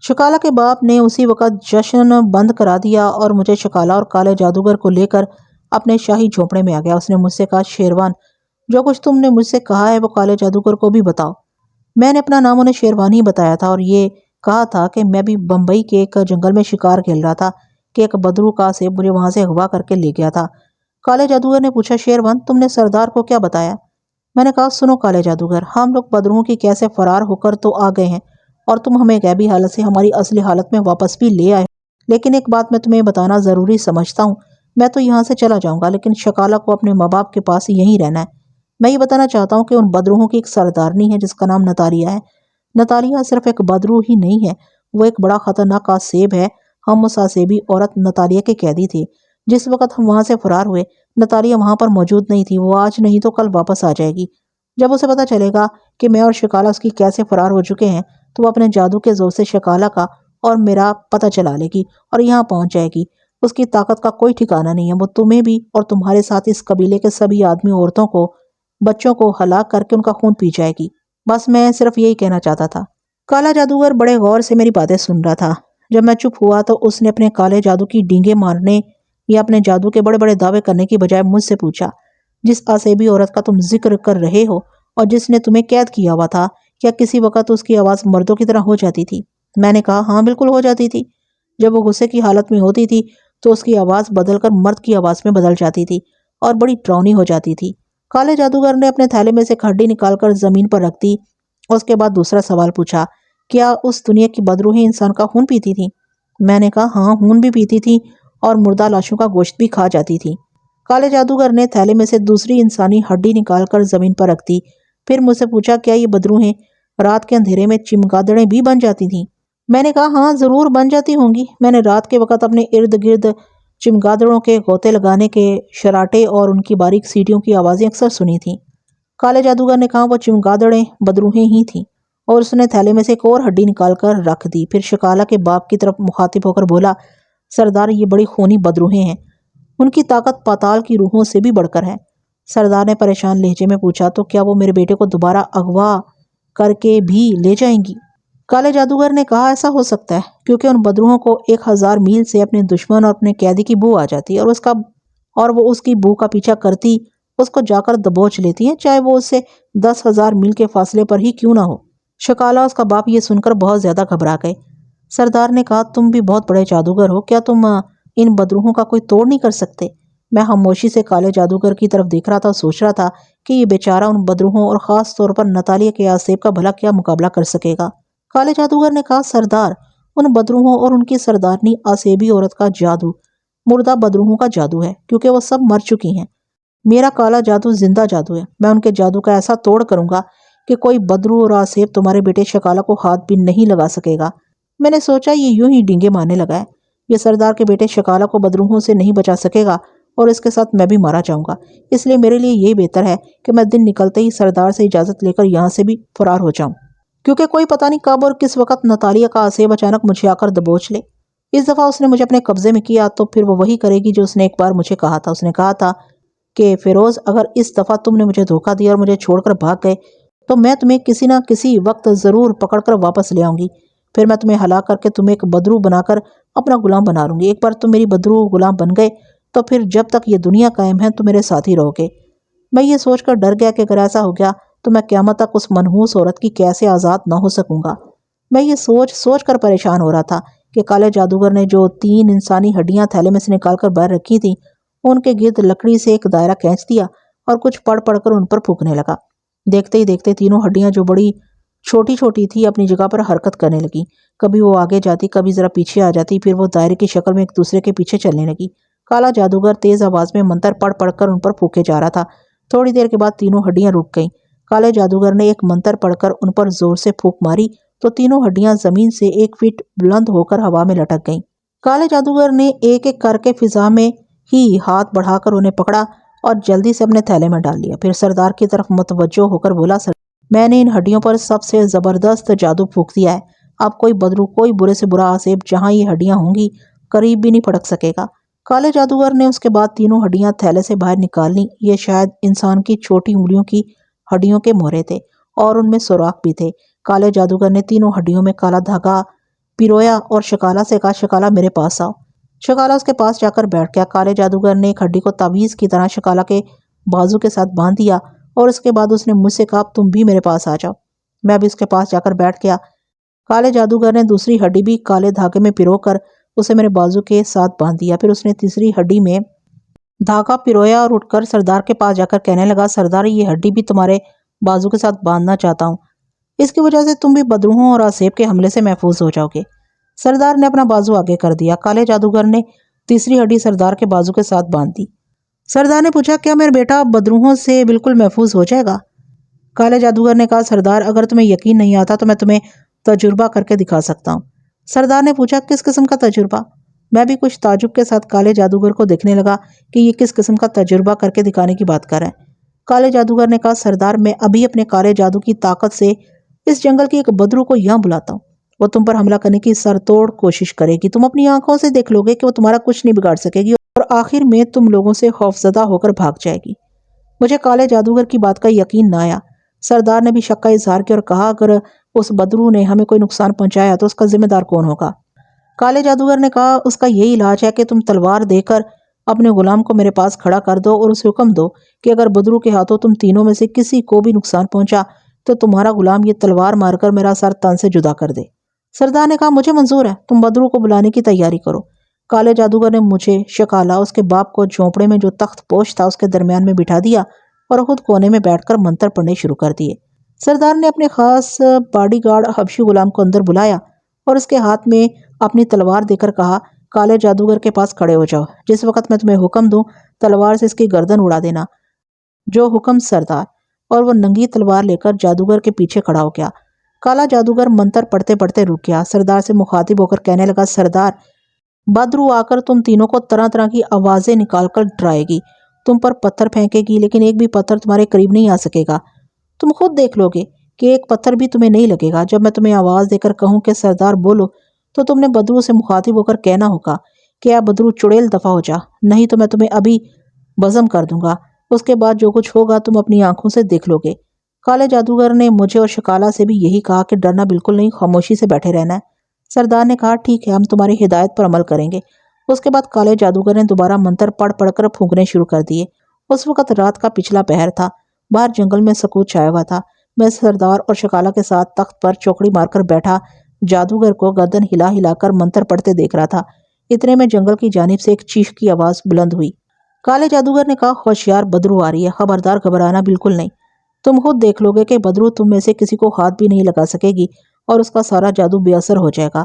شکالہ کے باپ نے اسی وقت جشن بند کرا دیا اور مجھے شکالہ اور کالے جادوگر کو لے کر اپنے شاہی جھونپڑے میں آ گیا۔ اس نے مجھ سے کہا، شیروان جو کچھ تم نے مجھ سے کہا ہے وہ کالے جادوگر کو بھی بتاؤ۔ میں نے اپنا نام انہیں شیروان ہی بتایا تھا اور یہ کہا تھا کہ میں بھی بمبئی کے ایک جنگل میں شکار کھیل رہا تھا کہ ایک بدرو کا سے مجھے وہاں سے اغوا کر کے لے گیا تھا۔ کالے جادوگر نے پوچھا، شیروان تم نے سردار کو کیا بتایا؟ میں نے کہا، سنو کالے جادوگر، ہم لوگ بدروؤں کی قید سے فرار ہو کر تو آ گئے ہیں اور تم ہمیں غیبی حالت سے ہماری اصلی حالت میں واپس بھی لے آئے، لیکن ایک بات میں تمہیں بتانا ضروری سمجھتا ہوں، میں تو یہاں سے چلا جاؤں گا لیکن شکالہ کو اپنے ماں باپ کے پاس یہیں رہنا ہے۔ میں یہ بتانا چاہتا ہوں کہ ان بدروحوں کی ایک سردارنی ہے جس کا نام نتالیہ ہے۔ نتالیہ صرف ایک بدرو ہی نہیں ہے، وہ ایک بڑا خطرناک آسیب ہے۔ ہم اس آسیبی عورت نتالیہ کے قیدی تھے۔ جس وقت ہم وہاں سے فرار ہوئے نتالیہ وہاں پر موجود نہیں تھی، وہ آج نہیں تو کل واپس آ جائے گی۔ جب اسے پتہ چلے گا کہ میں اور شکالہ اس کی قید سے فرار ہو چکے ہیں تو وہ اپنے جادو کے زور سے شکالہ کا اور میرا پتہ چلا لے گی اور یہاں پہنچ جائے گی۔ اس کی طاقت کا کوئی ٹھکانہ نہیں ہے، وہ تمہیں بھی اور تمہارے ساتھ اس قبیلے کے سبھی آدمی عورتوں کو بچوں کو ہلاک کر کے ان کا خون پی جائے گی۔ بس میں صرف یہی کہنا چاہتا تھا۔ کالا جادوگر بڑے غور سے میری باتیں سن رہا تھا۔ جب میں چپ ہوا تو اس نے اپنے کالے جادو کی ڈینگیں مارنے یا اپنے جادو کے بڑے بڑے دعوے کرنے کی بجائے مجھ سے پوچھا، جس آسیبی عورت کا تم ذکر کر رہے ہو اور جس نے تمہیں قید کیا ہوا تھا، کیا کسی وقت اس کی آواز مردوں کی طرح ہو جاتی تھی؟ میں نے کہا، ہاں بالکل ہو جاتی تھی۔ جب وہ غصے کی حالت میں ہوتی تھی تو اس کی آواز بدل کر مرد کی آواز میں بدل جاتی تھی اور بڑی ڈراؤنی ہو جاتی تھی۔ کالے جادوگر نے اپنے تھیلے میں سے ایک ہڈی نکال کر زمین پر رکھ دی۔ اس کے بعد دوسرا سوال پوچھا، کیا اس دنیا کی بدروحیں انسان کا خون پیتی تھی؟ میں نے کہا، ہاں خون بھی پیتی تھی اور مردہ لاشوں کا گوشت بھی کھا جاتی تھی۔ کالے جادوگر نے تھیلے میں سے دوسری انسانی ہڈی نکال کر زمین پر رکھ دی، پھر مجھ سے پوچھا، کیا یہ بدروحیں رات کے اندھیرے میں چمگادڑیں بھی بن جاتی تھیں؟ میں نے کہا، ہاں ضرور بن جاتی ہوں گی، میں نے رات کے وقت اپنے ارد گرد چمگادڑوں کے غوطے لگانے کے شراٹے اور ان کی باریک سیٹیوں کی آوازیں اکثر سنی تھیں۔ کالے جادوگر نے کہا، وہ چمگادڑیں بدروحیں ہی تھیں، اور اس نے تھیلے میں سے ایک اور ہڈی نکال کر رکھ دی۔ پھر شکالہ کے باپ کی طرف مخاطب ہو کر بولا، سردار یہ بڑی خونی بدروحیں ہیں، ان کی طاقت پاتال کی روحوں سے بھی بڑھ کر ہے، سردار نے پریشان لہجے میں پوچھا، تو کیا وہ میرے بیٹے کو دوبارہ اغوا کر کے بھی لے جائیں گی؟ کالے جادوگر نے کہا، ایسا ہو سکتا ہے، کیونکہ ان بدروہوں کو 1000 میل سے اپنے دشمن اور اپنے قیدی کی بو آ جاتی ہے اور وہ اس کی بو کا پیچھا کرتی اس کو جا کر دبوچ لیتی ہیں، چاہے وہ اس سے 10,000 میل کے فاصلے پر ہی کیوں نہ ہو۔ شکالہ اس کا باپ یہ سن کر بہت زیادہ گھبرا گئے۔ سردار نے کہا، تم بھی بہت بڑے جادوگر ہو، کیا تم ان بدروہوں کا کوئی توڑ نہیں کر سکتے؟ میں خاموشی سے کالے جادوگر کی طرف دیکھ رہا تھا اور سوچ رہا تھا کہ یہ بیچارہ ان بدروہوں اور خاص طور پر نتالیہ کے آسیب کا بھلا کیا مقابلہ کر سکے گا۔ کالے جادوگر نے کہا، سردار، ان بدروہوں اور ان کی سردارنی آسیبی عورت کا جادو مردہ بدروہوں کا جادو ہے، کیونکہ وہ سب مر چکی ہیں۔ میرا کالا جادو زندہ جادو ہے، میں ان کے جادو کا ایسا توڑ کروں گا کہ کوئی بدرو اور آسیب تمہارے بیٹے شکالہ کو ہاتھ بھی نہیں لگا سکے گا۔ میں نے سوچا یہ یوں ہی ڈینگے مارنے لگا ہے، یہ سردار کے بیٹے شکالہ کو بدروہوں سے نہیں بچا سکے گا اور اس کے ساتھ میں بھی مارا جاؤں گا، اس لیے میرے لیے یہی بہتر ہے کہ میں دن نکلتے ہی سردار سے اجازت لے کر یہاں سے بھی فرار ہو جاؤں، کیونکہ کوئی پتہ نہیں کب اور کس وقت نتالیہ کا آسیب اچانک مجھے آ کر دبوچ لے۔ اس دفعہ اس نے مجھے اپنے قبضے میں کیا تو پھر وہ وہی کرے گی جو اس نے ایک بار مجھے کہا تھا۔ اس نے کہا تھا کہ فیروز، اگر اس دفعہ تم نے مجھے دھوکہ دیا اور مجھے چھوڑ کر بھاگ گئے تو میں تمہیں کسی نہ کسی وقت ضرور پکڑ کر واپس لے آؤں گی، پھر میں تمہیں ہلاک کر کے تمہیں ایک بدرو بنا کر اپنا غلام بنا لوں گی۔ ایک بار تم میری بدرو غلام بن گئے تو پھر جب تک یہ دنیا قائم ہے تم میرے ساتھ ہی رہو گے۔ میں یہ سوچ کر ڈر گیا کہ اگر ایسا ہو گیا تو میں قیامت تک اس منحوس عورت کی کیسے آزاد نہ ہو سکوں گا۔ میں یہ سوچ کر پریشان ہو رہا تھا کہ کالے جادوگر نے جو 3 انسانی ہڈیاں تھیلے میں سے نکال کر باہر رکھی تھیں ان کے گرد لکڑی سے ایک دائرہ کھینچ دیا اور کچھ پڑھ کر ان پر پھونکنے لگا۔ دیکھتے ہی دیکھتے تینوں ہڈیاں جو بڑی چھوٹی چھوٹی تھی اپنی جگہ پر حرکت کرنے لگی، کبھی وہ آگے جاتی، کبھی ذرا پیچھے آ جاتی، پھر وہ دائرے کی شکل میں ایک دوسرے کے پیچھے چلنے لگی۔ کالا جادوگر تیز آواز میں منتر پڑھ کر ان پر پھونکے جا رہا تھا۔ تھوڑی دیر کے بعد تینوں ہڈیاں رک گئیں۔ کالے جادوگر نے ایک منتر پڑھ کر ان پر زور سے پھونک ماری تو تینوں ہڈیاں زمین سے 1 فٹ بلند ہو کر ہوا میں لٹک گئیں۔ کالے جادوگر نے ایک ایک کر کے فضا میں ہی ہاتھ بڑھا کر انہیں پکڑا اور جلدی سے اپنے تھیلے میں ڈال لیا۔ پھر سردار کی طرف متوجہ ہو کر بولا، میں نے ان ہڈیوں پر سب سے زبردست جادو پھونک دیا ہے، اب کوئی بدرو، کوئی برے سے برا آسیب جہاں یہ ہڈیاں ہوں گی قریب بھی نہیں پھٹک سکے گا۔ کالے جادوگر نے اس کے بعد تینوں ہڈیاں تھیلے سے باہر نکال لیں۔ یہ شاید انسان کی چھوٹی انگلیوں کی ہڈیوں کے مہرے تھے اور ان میں سوراخ بھی تھے۔ کالے جادوگر نے تینوں ہڈیوں میں کالا دھاگا پیرویا اور شکالہ سے کہا، شکالہ میرے پاس آؤ۔ شکالہ اس کے پاس جا کر بیٹھ گیا۔ کالے جادوگر نے ایک ہڈی کو تعویذ کی طرح شکالہ کے بازو کے ساتھ باندھ دیا اور اس کے بعد اس نے مجھ سے کہا، تم بھی میرے پاس آ جاؤ۔ میں بھی اس کے پاس جا کر بیٹھ گیا۔ کالے جادوگر نے دوسری ہڈی بھی کالے دھاگے میں پیرو کر اسے میرے بازو کے ساتھ باندھ دیا۔ پھر اس نے تیسری ہڈی میں دھاگا پیرویا اور اٹھ کر سردار کے پاس جا کر کہنے لگا، سردار، یہ ہڈی بھی تمہارے بازو کے ساتھ باندھنا چاہتا ہوں، اس کی وجہ سے تم بھی بدروہوں اور آسیب کے حملے سے محفوظ ہو جاؤ گے۔ سردار نے اپنا بازو آگے کر دیا۔ کالے جادوگر نے تیسری ہڈی سردار کے بازو کے ساتھ باندھ دی۔ سردار نے پوچھا، کیا میرا بیٹا بدروہوں سے بالکل محفوظ ہو جائے گا؟ کالے جادوگر نے کہا، سردار، اگر تمہیں یقین نہیں آتا تو میں تمہیں تجربہ کر کے دکھا سکتا ہوں۔ سردار نے پوچھا، کس قسم کا تجربہ؟ میں بھی کچھ تعجب کے ساتھ کالے جادوگر کو دیکھنے لگا کہ یہ کس قسم کا تجربہ کر کے دکھانے کی بات کر رہا ہے۔ کالے جادوگر نے کہا، سردار، میں ابھی اپنے کالے جادو کی طاقت سے اس جنگل کی ایک بدرو کو یہاں بلاتا ہوں، وہ تم پر حملہ کرنے کی سر توڑ کوشش کرے گی، تم اپنی آنکھوں سے دیکھ لو گے کہ وہ تمہارا کچھ نہیں بگاڑ سکے گی اور آخر میں تم لوگوں سے خوفزدہ ہو کر بھاگ جائے گی۔ مجھے کالے جادوگر کی بات کا یقین نہ آیا۔ سردار نے بھی شک کا اظہار کیا اور کہا، اگر اس بدرو نے ہمیں کوئی نقصان پہنچایا تو اس کا ذمہ دار کون ہوگا؟ کالے جادوگر نے کہا، اس کا یہی علاج ہے کہ تم تلوار دے کر اپنے غلام کو میرے پاس کھڑا کر دو اور اسے حکم دو کہ اگر بدرو کے ہاتھوں تم تینوں میں سے کسی کو بھی نقصان پہنچا تو تمہارا غلام یہ تلوار مار کر میرا سر تن سے جدا کر دے۔ سردار نے کہا، مجھے منظور ہے، تم بدرو کو بلانے کی تیاری کرو۔ کالے جادوگر نے مجھے، شکالہ، اس کے باپ کو جھونپڑے میں جو تخت پوش تھا اس کے درمیان میں بٹھا دیا اور خود کونے میں بیٹھ کر منتر پڑھنے شروع کر دیے۔ سردار نے اپنے خاص باڈی گارڈ حبشی غلام کو اندر بلایا اور اس کے ہاتھ میں اپنی تلوار دے کر کہا، کالے جادوگر کے پاس کھڑے ہو جاؤ، جس وقت میں تمہیں حکم دوں تلوار سے اس کی گردن اڑا دینا۔ جو حکم سردار۔ اور وہ ننگی تلوار لے کر جادوگر کے پیچھے کھڑا ہو گیا۔ کالا جادوگر منتر پڑھتے پڑھتے رک گیا۔ سردار سے مخاطب ہو کر کہنے لگا، سردار، بدرو آ کر تم تینوں کو طرح طرح کی آوازیں نکال کر ڈرائے گی، تم پر پتھر پھینکے گی، لیکن ایک بھی پتھر تمہارے قریب نہیں آ سکے گا۔ تم خود دیکھ لو گے کہ ایک پتھر بھی تمہیں نہیں لگے گا۔ جب میں تمہیں آواز دے کر کہوں کہ سردار بولو تو تم نے بدرو سے مخاطب ہو کر کہنا ہوگا کہ اے بدرو، چڑیل دفع ہو جا، نہیں تو میں تمہیں ابھی بزم کر دوں گا۔ اس کے بعد جو کچھ ہوگا تم اپنی آنکھوں سے دیکھ لو گے۔ کالے جادوگر نے مجھے اور شکالہ سے بھی یہی کہا کہ ڈرنا بالکل نہیں، خاموشی سے بیٹھے رہنا ہے۔ سردار نے کہا ٹھیک ہے، ہم تمہاری ہدایت پر عمل کریں گے۔ اس کے بعد کالے جادوگر نے دوبارہ منتر پڑھ پڑھ کر پھونکنے شروع کر دیے۔ اس وقت رات کا پچھلا پہر تھا، باہر جنگل میں سکوت چھایا ہوا تھا۔ میں سردار اور شکالہ کے ساتھ تخت پر چوکڑی مار کر بیٹھا جادوگر کو گردن ہلا ہلا کر منتر پڑھتے دیکھ رہا تھا۔ اتنے میں جنگل کی جانب سے ایک چیخ کی آواز بلند ہوئی۔ کالے جادوگر نے کہا ہوشیار، بدرو آ رہی ہے، خبردار، گھبرانا بالکل نہیں۔ تم خود دیکھ لو گے کہ بدرو تم میں سے کسی کو ہاتھ بھی نہیں لگا سکے گی اور اس کا سارا جادو بے اثر ہو جائے گا۔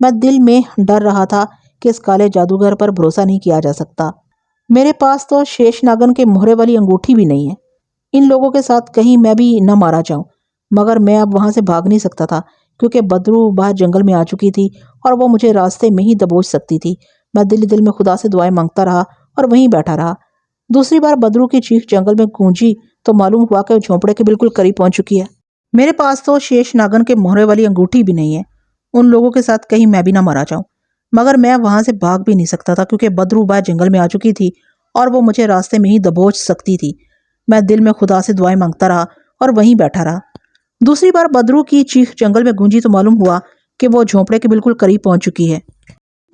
میں دل میں ڈر رہا تھا کہ اس کالے جادوگر پر بھروسہ نہیں کیا جا سکتا۔ میرے پاس تو شیش ناگن کے مہرے والی انگوٹھی بھی نہیں ہے۔ ان لوگوں کے ساتھ کہیں میں بھی نہ مارا جاؤں، مگر میں اب وہاں سے بھاگ نہیں سکتا تھا کیونکہ بدرو باہر جنگل میں آ چکی تھی اور وہ مجھے راستے میں ہی دبوچ سکتی تھی۔ میں دل میں خدا سے دعائیں مانگتا رہا اور وہیں بیٹھا رہا۔ دوسری بار بدرو کی چیخ جنگل میں گونجی تو معلوم ہوا کہ وہ جھونپڑے کے بالکل قریب پہنچ چکی ہے۔ میرے پاس تو شیش ناگن کے مہرے والی انگوٹھی بھی نہیں ہے۔ ان لوگوں کے ساتھ کہیں میں بھی نہ مارا جاؤں، مگر میں وہاں سے بھاگ بھی نہیں سکتا تھا کیونکہ بدرو باہر جنگل میں آ چکی تھی اور وہ مجھے راستے میں ہی دبوچ سکتی تھی۔ میں دل میں خدا سے دعائیں مانگتا رہا اور وہیں بیٹھا رہا۔ دوسری بار بدرو کی چیخ جنگل میں گونجی تو معلوم ہوا کہ وہ جھونپڑے کے بالکل قریب پہنچ چکی ہے۔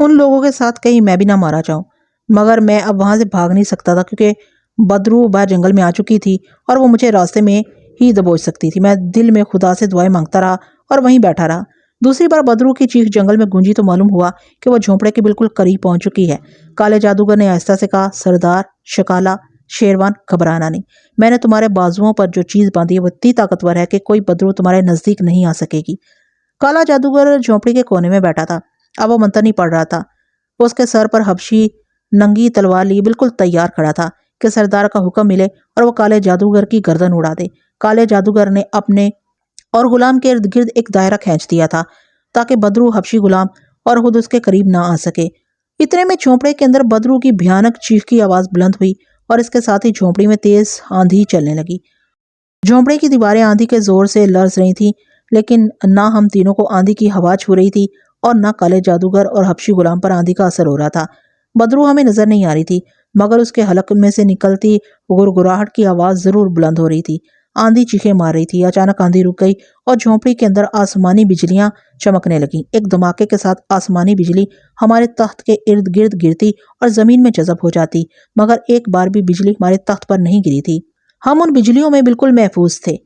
ان لوگوں کے ساتھ کہیں میں بھی نہ مارا جاؤں، مگر میں اب وہاں سے بھاگ نہیں سکتا تھا کیونکہ بدرو باہر جنگل میں آ چکی تھی اور وہ مجھے راستے میں ہی دبوچ سکتی تھی۔ میں دل میں خدا سے دعائیں مانگتا رہا اور وہیں بیٹھا رہا۔ دوسری بار بدرو کی چیخ جنگل میں گونجی تو معلوم ہوا کہ وہ جھونپڑے کے بالکل قریب پہنچ چکی ہے۔ کالے جادوگر نے آہستہ سے کہا، سردار، شکالہ، شیروان، گھبرانا نہیں۔ میں نے تمہارے بازوؤں پر جو چیز باندھی ہے وہ اتنی طاقتور ہے کہ کوئی بدرو تمہارے نزدیک نہیں آ سکے گی۔ کالا جادوگر جھونپڑی کے کونے میں بیٹھا تھا۔ اب وہ منتر نہیں پڑھ رہا تھا۔ اس کے سر پر حبشی ننگی تلوار لیے بالکل تیار کھڑا تھا کہ سردار کا حکم ملے اور وہ کالے جادوگر کی گردن اڑا دے۔ کالے جادوگر نے اپنے اور غلام کے ارد گرد ایک دائرہ کھینچ دیا تھا تاکہ بدرو حبشی غلام اور خود اس کے قریب نہ آ سکے۔ اتنے میں جھونپڑے کے اندر بدرو کی بھیانک چیخ کی آواز بلند ہوئی اور اس کے ساتھ ہی جھونپڑی میں تیز آندھی چلنے لگی۔ جھونپڑے کی دیواریں آندھی کے زور سے لرز رہی تھیں، لیکن نہ ہم تینوں کو آندھی کی ہوا چھو رہی تھی اور نہ کالے جادوگر اور حبشی غلام پر آندھی کا اثر ہو رہا تھا۔ بدرو ہمیں نظر نہیں آ رہی تھی، مگر اس کے حلق میں سے نکلتی گڑگڑاہٹ کی آواز ضرور بلند ہو رہی تھی۔ آندھی چیخیں مار رہی تھی۔ اچانک آندھی رک گئی اور جھونپڑی کے اندر آسمانی بجلیاں چمکنے لگیں۔ ایک دھماکے کے ساتھ آسمانی بجلی ہمارے تخت کے ارد گرد گرتی اور زمین میں جذب ہو جاتی، مگر ایک بار بھی بجلی ہمارے تخت پر نہیں گری تھی۔ ہم ان بجلیوں میں بالکل محفوظ تھے۔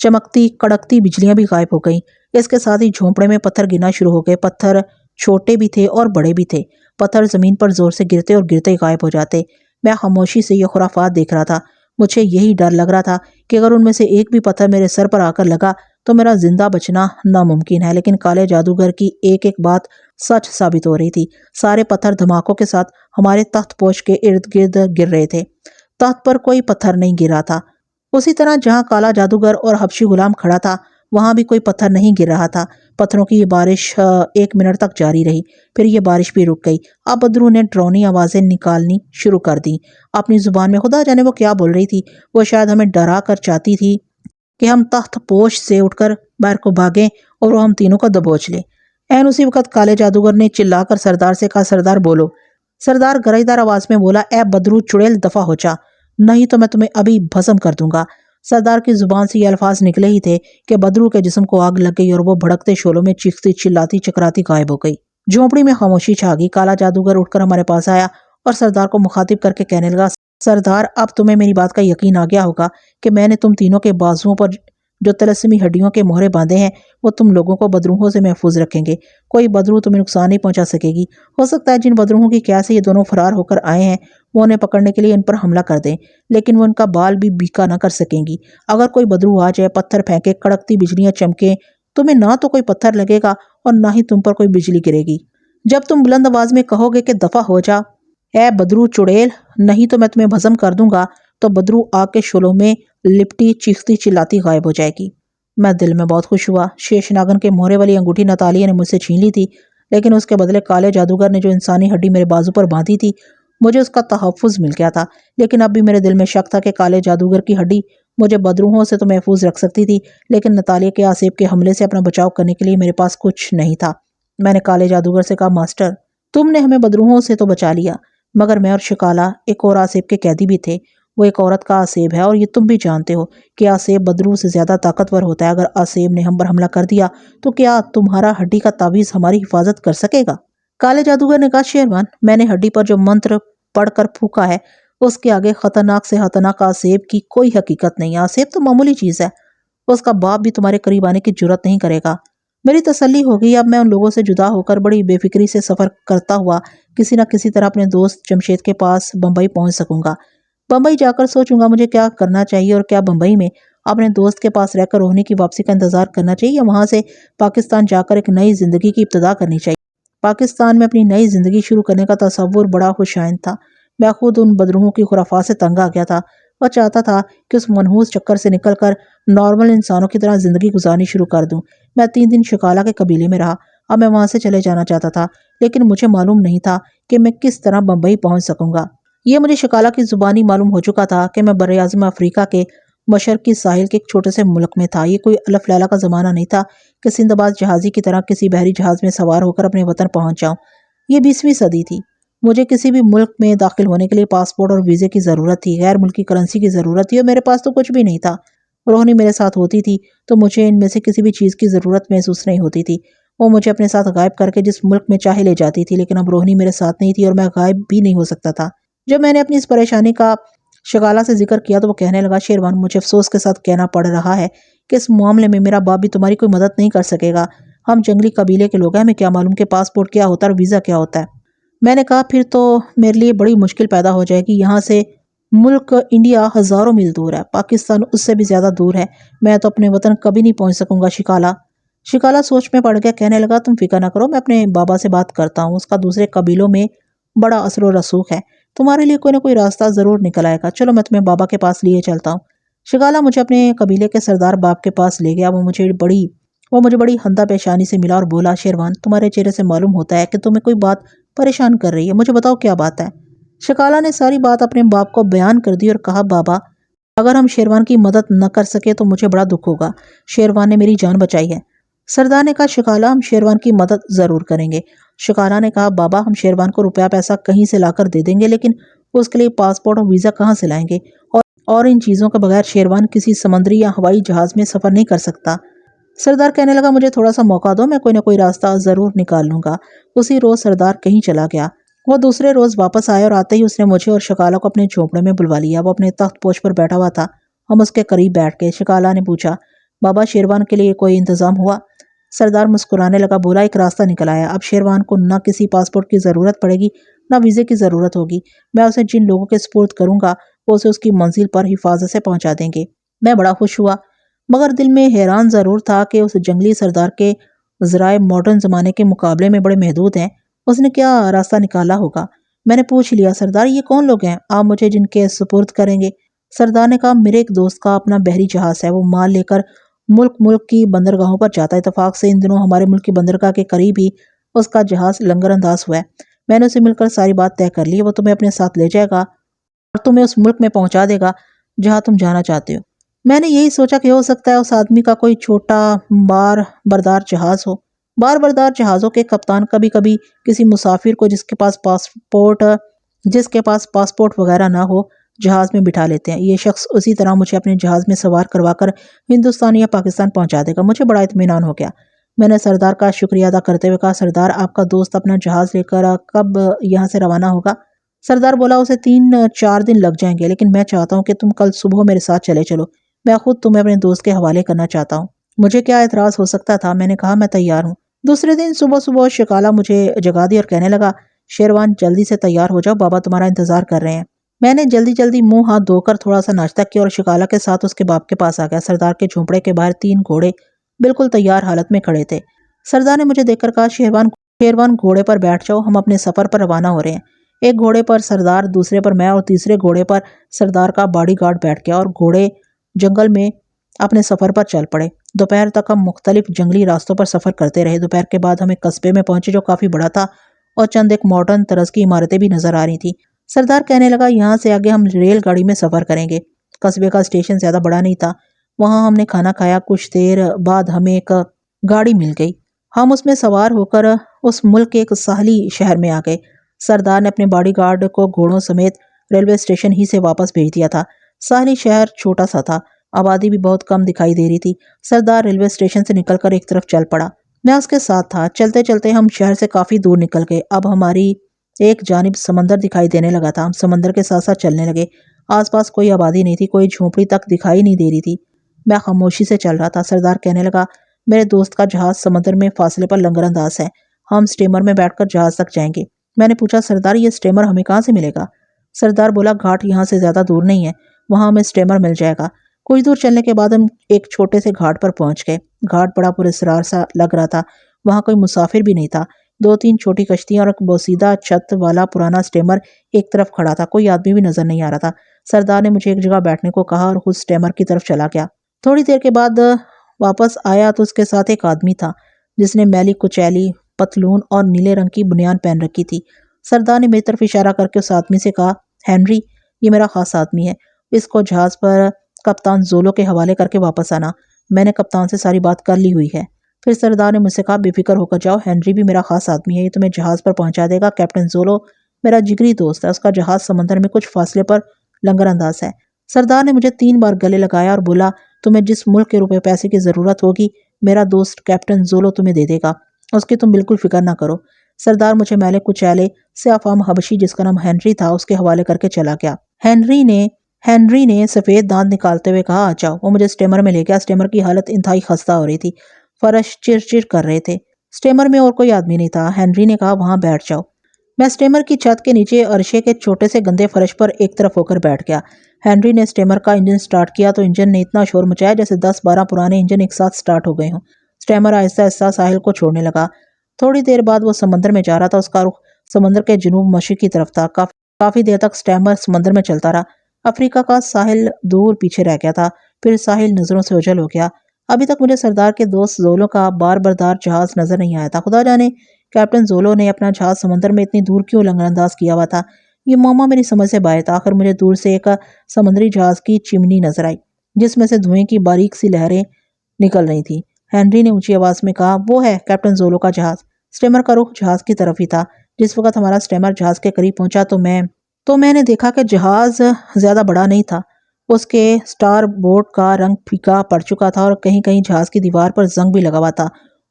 چمکتی کڑکتی بجلیاں بھی غائب ہو گئیں۔ اس کے ساتھ ہی جھونپڑے میں پتھر گرنا شروع ہو گئے۔ پتھر چھوٹے بھی تھے اور بڑے بھی تھے۔ پتھر زمین پر زور سے گرتے اور گرتے غائب ہو جاتے۔ میں خاموشی سے یہ خرافات دیکھ رہا تھا۔ مجھے یہی ڈر لگ رہا تھا کہ اگر ان میں سے ایک بھی پتھر میرے سر پر آ کر لگا تو میرا زندہ بچنا ناممکن ہے، لیکن کالے جادوگر کی ایک ایک بات سچ ثابت ہو رہی تھی۔ سارے پتھر دھماکوں کے ساتھ ہمارے تخت پوش کے ارد گرد گر رہے تھے۔ تخت پر کوئی پتھر نہیں گر رہا تھا۔ اسی طرح جہاں کالا جادوگر اور حبشی غلام کھڑا تھا وہاں بھی کوئی پتھر نہیں گر رہا تھا۔ پتھروں کی یہ بارش 1 منٹ تک جاری رہی، پھر یہ بارش بھی رک گئی۔ اب بدرو نے ڈرونی آوازیں نکالنی شروع کر دیں اپنی زبان میں۔ خدا جانے وہ کیا بول رہی تھی۔ وہ شاید ہمیں ڈرا کر چاہتی تھی کہ ہم تخت پوش سے اٹھ کر باہر کو بھاگیں اور وہ ہم تینوں کو دبوچ لے۔ اسی وقت کالے جادوگر نے چلا کر سردار سے کہا، سردار بولو۔ سردار گرجدار آواز میں بولا، اے بدرو چڑیل، دفع ہو جا، نہیں تو میں تمہیں ابھی بھسم کر دوں گا۔ سردار کی زبان سے یہ الفاظ نکلے ہی تھے کہ بدرو کے جسم کو آگ لگ گئی اور وہ بھڑکتے شعلوں میں چیختی چلاتی چکراتی غائب ہو گئی۔ جھونپڑی میں خاموشی چھا گئی۔ کالا جادوگر اٹھ کر ہمارے پاس آیا اور سردار کو مخاطب کر کے کہنے لگا، سردار، اب تمہیں میری بات کا یقین آ گیا ہوگا کہ میں نے تم تینوں کے بازوؤں پر جو طلسمی ہڈیوں کے مہرے باندھے ہیں وہ تم لوگوں کو بدروہوں سے محفوظ رکھیں گے۔ کوئی بدروح تمہیں نقصان نہیں پہنچا سکے گی۔ ہو سکتا ہے جن بدروہوں کی قیاد سے یہ دونوں فرار ہو کر آئے ہیں وہ انہیں پکڑنے کے لیے ان پر حملہ کر دیں، لیکن وہ ان کا بال بھی بیکا نہ کر سکیں گی۔ اگر کوئی بدروح آ جائے، پتھر پھینکے، کڑکتی بجلیاں چمکیں، تمہیں نہ تو کوئی پتھر لگے گا اور نہ ہی تم پر کوئی بجلی گرے گی۔ جب تم بلند آواز میں کہو گے کہ دفع ہو جا اے بدروح چڑیل، نہیں تو میں تمہیں بھسم کر دوں گا، تو بدروح آگ کے شعلوں میں لپٹی چیختی چلاتی غائب ہو جائے گی۔ میں دل میں بہت خوش ہوا۔ شیش ناگن کے مہرے والی انگوٹھی نتالیہ نے مجھ سے چھین لی تھی، لیکن اس کے بدلے کالے جادوگر نے جو انسانی ہڈی میرے بازو پر باندھی تھی مجھے اس کا تحفظ مل گیا تھا۔ لیکن اب بھی میرے دل میں شک تھا کہ کالے جادوگر کی ہڈی مجھے بدروحوں سے تو محفوظ رکھ سکتی تھی، لیکن نتالیہ کے آسیب کے حملے سے اپنا بچاؤ کرنے کے لیے میرے پاس کچھ نہیں تھا۔ میں نے کالے جادوگر سے کہا، ماسٹر، تم نے ہمیں بدروحوں سے تو بچا لیا، مگر میں اور شکالہ ایک اور آسیب کے قیدی بھی تھے۔ وہ ایک عورت کا آسیب ہے، اور یہ تم بھی جانتے ہو کہ آسیب بدرو سے زیادہ طاقتور ہوتا ہے۔ اگر آسیب نے ہم پر حملہ کر دیا تو کیا تمہارا ہڈی کا تعویذ ہماری حفاظت کر سکے گا؟ کالے جادوگر نے کہا، شیروان، میں نے ہڈی پر جو منتر پڑھ کر پھونکا ہے اس کے آگے خطرناک سے خطرناک آسیب کی کوئی حقیقت نہیں ہے۔ آسیب تو معمولی چیز ہے، اس کا باپ بھی تمہارے قریب آنے کی جرات نہیں کرے گا۔ میری تسلی ہو گئی، اب میں ان لوگوں سے جدا ہو کر بڑی بے فکری سے سفر کرتا ہوا کسی نہ کسی طرح اپنے دوست جمشید کے پاس بمبئی پہنچ سکوں گا۔ بمبئی جا کر سوچوں گا مجھے کیا کرنا چاہیے، اور کیا بمبئی میں اپنے دوست کے پاس رہ کر روہنی کی واپسی کا انتظار کرنا چاہیے، یا وہاں سے پاکستان جا کر ایک نئی زندگی کی ابتدا کرنی چاہیے۔ پاکستان میں اپنی نئی زندگی شروع کرنے کا تصور بڑا خوشائند تھا۔ میں خود ان بدروحوں کی خرافات سے تنگ آ گیا تھا اور چاہتا تھا کہ اس منحوس چکر سے نکل کر نارمل انسانوں کی طرح زندگی گزارنی شروع کر دوں۔ میں 3 دن شکالہ کے قبیلے میں رہا، اب میں وہاں سے چلے جانا چاہتا تھا، لیکن مجھے معلوم نہیں تھا کہ میں کس طرح بمبئی پہنچ سکوں گا۔ یہ مجھے شکالہ کی زبانی معلوم ہو چکا تھا کہ میں براعظم افریقہ کے مشرقی ساحل کے ایک چھوٹے سے ملک میں تھا۔ یہ کوئی الف لیلا کا زمانہ نہیں تھا کہ سندھ باز جہازی کی طرح کسی بحری جہاز میں سوار ہو کر اپنے وطن پہنچ جاؤں۔ یہ 20ویں صدی تھی۔ مجھے کسی بھی ملک میں داخل ہونے کے لیے پاسپورٹ اور ویزے کی ضرورت تھی، غیر ملکی کرنسی کی ضرورت تھی، اور میرے پاس تو کچھ بھی نہیں تھا۔ روہنی میرے ساتھ ہوتی تھی تو مجھے ان میں سے کسی بھی چیز کی ضرورت محسوس نہیں ہوتی تھی۔ وہ مجھے اپنے ساتھ غائب کر کے جس ملک میں چاہے لے جاتی تھی، لیکن اب روہنی میرے ساتھ نہیں تھی اور میں غائب بھی نہیں ہو سکتا تھا۔ جب میں نے اپنی اس پریشانی کا شکالہ سے ذکر کیا تو وہ کہنے لگا، شیروان، مجھے افسوس کے ساتھ کہنا پڑ رہا ہے کہ اس معاملے میں میرا باپ بھی تمہاری کوئی مدد نہیں کر سکے گا۔ ہم جنگلی قبیلے کے لوگ ہیں، ہمیں کیا معلوم کہ پاسپورٹ کیا ہوتا ہے اور ویزا کیا ہوتا ہے۔ میں نے کہا، پھر تو میرے لیے بڑی مشکل پیدا ہو جائے گی۔ یہاں سے ملک انڈیا ہزاروں میل دور ہے، پاکستان اس سے بھی زیادہ دور ہے، میں تو اپنے وطن کبھی نہیں پہنچ سکوں گا۔ شکالہ سوچ میں پڑ گیا، کہنے لگا، تم فکر نہ کرو، میں اپنے بابا سے بات کرتا ہوں، اس کا دوسرے قبیلوں میں بڑا اثر و رسوخ ہے، تمہارے لیے کوئی نہ کوئی راستہ ضرور نکل آئے گا۔ چلو میں تمہیں بابا کے پاس لیے چلتا ہوں۔ شکالہ مجھے اپنے قبیلے کے سردار باپ کے پاس لے گیا۔ وہ مجھے بڑی خندہ پیشانی سے ملا اور بولا، شیروان، تمہارے چہرے سے معلوم ہوتا ہے کہ تمہیں کوئی بات پریشان کر رہی ہے، مجھے بتاؤ کیا بات ہے۔ شکالہ نے ساری بات اپنے باپ کو بیان کر دی اور کہا، بابا، اگر ہم شیروان کی مدد نہ کر سکے تو مجھے بڑا دکھ ہوگا، شیروان نے میری جان بچائی ہے۔ سردار نے کہا، شکالہ، ہم شیروان کی مدد ضرور کریں گے۔ شکالہ نے کہا، بابا، ہم شیروان کو روپیہ پیسہ کہیں سے لا کر دے دیں گے، لیکن اس کے لیے پاسپورٹ اور ویزا کہاں سے لائیں گے، اور ان چیزوں کے بغیر شیروان کسی سمندری یا ہوائی جہاز میں سفر نہیں کر سکتا۔ سردار کہنے لگا، مجھے تھوڑا سا موقع دو، میں کوئی نہ کوئی راستہ ضرور نکال لوں گا۔ اسی روز سردار کہیں چلا گیا۔ وہ دوسرے روز واپس آئے اور آتے ہی اس نے مجھے اور شکالہ کو اپنے جھونپڑے میں بلوا لیا۔ وہ اپنے تخت پوش پر بیٹھا ہوا تھا، ہم اس کے قریب بیٹھ گئے۔ شکالہ نے پوچھا، بابا، شیروان کے لیے کوئی انتظام ہوا؟ سردار مسکرانے لگا، بولا، ایک راستہ نکل آیا، اب شیروان کو نہ کسی پاسپورٹ کی ضرورت پڑے گی نہ ویزے کی ضرورت ہوگی۔ میں اسے جن لوگوں کے سپرد کروں گا وہ اسے اس کی منزل پر حفاظت سے پہنچا دیں گے۔ میں بڑا خوش ہوا، مگر دل میں حیران ضرور تھا کہ اس جنگلی سردار کے ذرائع ماڈرن زمانے کے مقابلے میں بڑے محدود ہیں۔ اس نے کیا راستہ نکالا ہوگا؟ میں نے پوچھ لیا، سردار، یہ کون لوگ ہیں آپ مجھے جن کے سپرد کریں گے؟ سردار نے کہا، میرے ایک دوست کا اپنا بحری جہاز ہے، وہ مال لے کر ملک کی بندرگاہوں پر جاتا ہے۔ اتفاق سے ان دنوں ہمارے ملک کی بندرگاہ کے قریب ہی اس کا جہاز لنگر انداز ہوا ہے۔ میں نے اسے مل کر ساری بات طے کر لی ہے، وہ تمہیں اپنے ساتھ لے جائے گا اور تمہیں اس ملک میں پہنچا دے گا جہاں تم جانا چاہتے ہو۔ میں نے یہی سوچا کہ ہو سکتا ہے اس آدمی کا کوئی چھوٹا بار بردار جہاز ہو۔ بار بردار جہازوں کے کپتان کبھی کبھی کسی مسافر کو جس کے پاس پاسپورٹ وغیرہ نہ ہو جہاز میں بٹھا لیتے ہیں۔ یہ شخص اسی طرح مجھے اپنے جہاز میں سوار کروا کر ہندوستان یا پاکستان پہنچا دے گا۔ مجھے بڑا اطمینان ہو گیا۔ میں نے سردار کا شکریہ ادا کرتے ہوئے کہا، سردار، آپ کا دوست اپنا جہاز لے کر کب یہاں سے روانہ ہوگا؟ سردار بولا، اسے 3-4 دن لگ جائیں گے، لیکن میں چاہتا ہوں کہ تم کل صبح میرے ساتھ چلے چلو۔ میں خود تمہیں اپنے دوست کے حوالے کرنا چاہتا ہوں۔ مجھے کیا اعتراض ہو سکتا تھا؟ میں نے کہا، میں تیار ہوں۔ دوسرے دن صبح شکالہ مجھے جگا دی اور کہنے لگا، شیروان، جلدی سے تیار ہو جاؤ، بابا تمہارا انتظار کر رہے ہیں۔ میں نے جلدی منہ ہاتھ دھو کر تھوڑا سا ناشتہ کیا اور شکالہ کے ساتھ اس کے باپ کے پاس آ گیا۔ سردار کے جھونپڑے کے باہر 3 گھوڑے بالکل تیار حالت میں کھڑے تھے۔ سردار نے مجھے دیکھ کر کہا، شیروان، گھوڑے پر بیٹھ جاؤ، ہم اپنے سفر پر روانہ ہو رہے ہیں۔ ایک گھوڑے پر سردار، دوسرے پر میں اور تیسرے گھوڑے پر سردار کا باڈی گارڈ بیٹھ گیا اور گھوڑے جنگل میں اپنے سفر پر چل پڑے۔ دوپہر تک ہم مختلف جنگلی راستوں پر سفر کرتے رہے۔ دوپہر کے بعد ہم ایک قصبے میں پہنچے جو کافی بڑا تھا اور چند ایک ماڈرن طرز کی عمارتیں بھی نظر آ رہی تھیں۔ سردار کہنے لگا، یہاں سے آگے ہم ریل گاڑی میں سفر کریں گے۔ قصبے کا اسٹیشن زیادہ بڑا نہیں تھا، وہاں ہم نے کھانا کھایا۔ کچھ دیر بعد ہمیں ایک گاڑی مل گئی، ہم اس میں سوار ہو کر اس ملک کے ایک ساحلی شہر میں آ گئے۔ سردار نے اپنے باڈی گارڈ کو گھوڑوں سمیت ریلوے اسٹیشن ہی سے واپس بھیج دیا تھا۔ ساحلی شہر چھوٹا سا تھا، آبادی بھی بہت کم دکھائی دے رہی تھی۔ سردار ریلوے اسٹیشن سے نکل کر ایک طرف چل پڑا، میں اس کے ساتھ تھا۔ چلتے چلتے ہم شہر سے کافی دور نکل گئے۔ اب ہماری ایک جانب سمندر دکھائی دینے لگا تھا۔ ہم سمندر کے ساتھ ساتھ چلنے لگے۔ آس پاس کوئی آبادی نہیں تھی، کوئی جھونپڑی تک دکھائی نہیں دے رہی تھی۔ میں خاموشی سے چل رہا تھا۔ سردار کہنے لگا، میرے دوست کا جہاز سمندر میں فاصلے پر لنگر انداز ہے، ہم اسٹیمر میں بیٹھ کر جہاز تک جائیں گے۔ میں نے پوچھا، سردار یہ اسٹیمر ہمیں کہاں سے ملے گا؟ سردار بولا، گھاٹ یہاں سے زیادہ دور نہیں ہے، وہاں ہمیں اسٹیمر مل جائے گا۔ کچھ دور چلنے کے بعد ہم ایک چھوٹے سے گھاٹ پر پہنچ گئے۔ گھاٹ بڑا پراسرار سا لگ رہا تھا، وہاں کوئی مسافر بھی نہیں تھا۔ 2-3 چھوٹی کشتیاں اور ایک بوسیدہ چھت والا پرانا اسٹیمر ایک طرف کھڑا تھا، کوئی آدمی بھی نظر نہیں آ رہا تھا۔ سردار نے مجھے ایک جگہ بیٹھنے کو کہا اور خود اسٹیمر کی طرف چلا گیا۔ تھوڑی دیر کے بعد واپس آیا تو اس کے ساتھ ایک آدمی تھا جس نے میلی کچیلی پتلون اور نیلے رنگ کی بنیان پہن رکھی تھی۔ سردار نے میری طرف اشارہ کر کے اس آدمی سے کہا، ہنری، یہ میرا خاص آدمی ہے، اس کو جہاز پر کپتان زولو کے حوالے کر کے واپس آنا، میں نے کپتان سے ساری بات کر لی ہوئی ہے۔ پھر سردار نے مجھ سے کہا، بے فکر ہو کر جاؤ، ہنری بھی میرا خاص آدمی ہے، یہ تمہیں جہاز پر پہنچا دے گا۔ کیپٹن زولو میرا جگری دوست ہے، اس کا جہاز سمندر میں کچھ فاصلے پر لنگر انداز ہے۔ سردار نے مجھے 3 بار گلے لگایا اور بولا، تمہیں جس ملک کے روپے پیسے کی ضرورت ہوگی میرا دوست کیپٹن زولو تمہیں دے دے گا، اس کی تم بالکل فکر نہ کرو۔ سردار مجھے میلے کچیلے سیاہ فام حبشی جس کا نام ہنری تھا اس کے حوالے کر کے چلا گیا۔ ہنری نے سفید دانت نکالتے ہوئے کہا، آ جاؤ۔ وہ مجھے اسٹیمر میں لے گیا۔ اسٹیمر کی حالت انتہائی خستہ ہو رہی تھی، فرش چرچر کر رہے تھے۔ اسٹیمر میں اور کوئی آدمی نہیں تھا۔ ہنری نے کہا، وہاں بیٹھ جاؤ۔ میں اسٹیمر کی چھت کے نیچے عرشے کے چھوٹے سے گندے فرش پر ایک طرف ہو کر بیٹھ گیا۔ ہنری نے اسٹیمر کا انجن سٹارٹ کیا تو انجن نے اتنا شور مچایا جیسے 10-12 پرانے انجن ایک ساتھ سٹارٹ ہو گئے ہوں۔ اسٹیمر آہستہ آہستہ ساحل کو چھوڑنے لگا۔ تھوڑی دیر بعد وہ سمندر میں جا رہا تھا، اس کا رخ سمندر کے جنوب مشرق کی طرف تھا۔ کافی دیر تک اسٹیمر سمندر میں چلتا رہا۔ افریقہ کا ساحل دور پیچھے رہ گیا تھا، پھر ساحل نظروں سے اوجھل ہو گیا۔ ابھی تک مجھے سردار کے دوست زولو کا بار بردار جہاز نظر نہیں آیا تھا۔ خدا جانے کیپٹن زولو نے اپنا جہاز سمندر میں اتنی دور کیوں لنگر انداز کیا ہوا تھا، یہ معمہ میری سمجھ سے باہر تھا۔ آخر مجھے دور سے ایک سمندری جہاز کی چمنی نظر آئی جس میں سے دھوئیں کی باریک سی لہریں نکل رہی تھیں۔ ہنری نے اونچی آواز میں کہا، وہ ہے کیپٹن زولو کا جہاز۔ اسٹیمر کا رخ جہاز کی طرف ہی تھا۔ جس وقت ہمارا اسٹیمر جہاز کے قریب پہنچا تو میں نے دیکھا کہ جہاز زیادہ بڑا نہیں تھا۔ اس کے سٹار بورڈ کا رنگ پھیکا پڑ چکا تھا اور کہیں کہیں جہاز کی دیوار پر زنگ بھی لگا ہوا تھا۔